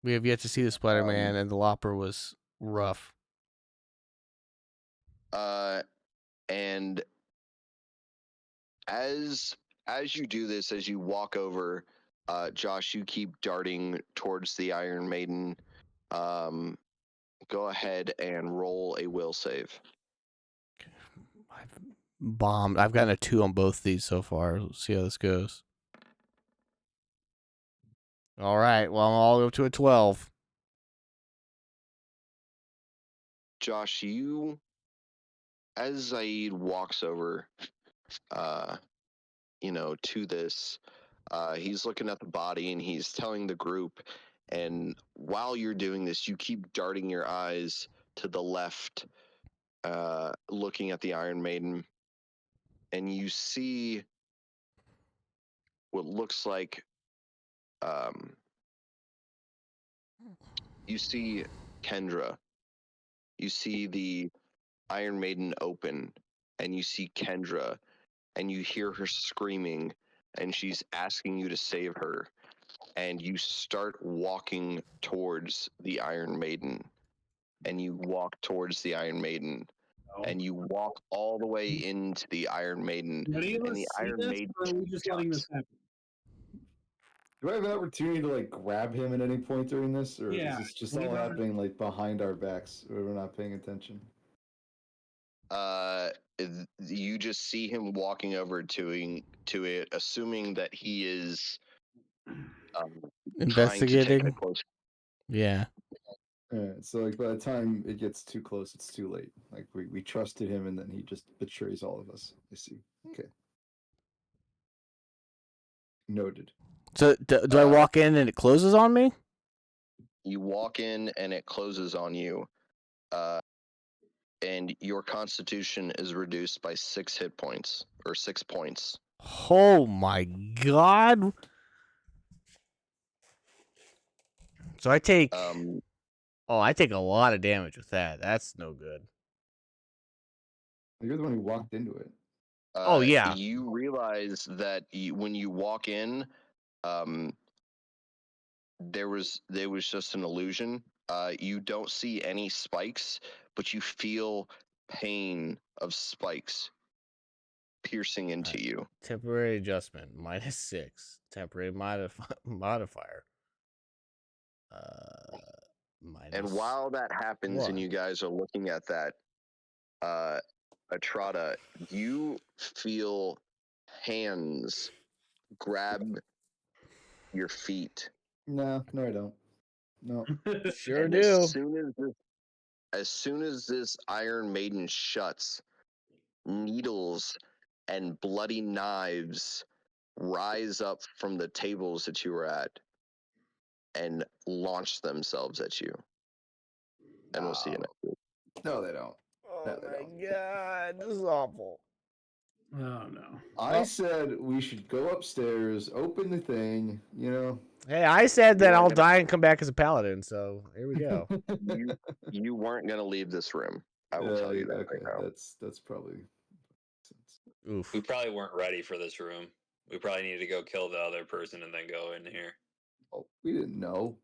We have yet to see the Splatter Um, Man, and the Lopper was rough. And as you do this, as you walk over, Josh, you keep darting towards the Iron Maiden. Go ahead and roll a will save. I've bombed. I've gotten a 2 on both these so far. Let's see how this goes. All right. Well, I'm all up to a 12. Josh, as Zaid walks over, to this, he's looking at the body and he's telling the group. And while you're doing this, you keep darting your eyes to the left, looking at the Iron Maiden, and you see what looks like, you see Kendra. You see the Iron Maiden open, and you see Kendra, and you hear her screaming, and she's asking you to save her. And you start walking towards the Iron Maiden, and you walk towards the Iron Maiden, and you walk all the way into the Iron Maiden, Do any of and us the see Iron this, Maiden. or are we just letting this happen? Do I have an opportunity to like grab him at any point during this, or Yeah, is this just we've all already- happening like behind our backs, where we're not paying attention? You just see him walking over to it, assuming that he is trying to take a Investigating. close. Yeah. Alright, so like by the time it gets too close, it's too late. Like we trusted him, and then he just betrays all of us. I see. Okay. Noted. So do I walk in and it closes on me? You walk in and it closes on you, and your constitution is reduced by 6 hit points, or 6 points. Oh my god. So I take I take a lot of damage with that. That's no good. You're the one who walked into it. Oh, yeah. You realize that when you walk in, there was just an illusion. You don't see any spikes, but you feel pain of spikes piercing into Right. you. Temporary adjustment -6. Temporary modifier. And while that happens, and 1. you guys are looking at that, Atrada, you feel hands grab your feet. No, I don't. No. Sure And do. as soon as this Iron Maiden shuts, needles and bloody knives rise up from the tables that you were at and launch themselves at you. And we'll see you next week. No, they don't. Oh No, they my don't. god, this is awful. Oh no. I said we should go upstairs, open the thing, Hey, I said that You I'll are gonna- die and come back as a paladin, so here we go. You weren't going to leave this room. I will tell you that okay, right now. that's probably sense. Oof. We probably weren't ready for this room. We probably needed to go kill the other person and then go in here. Oh, we didn't know.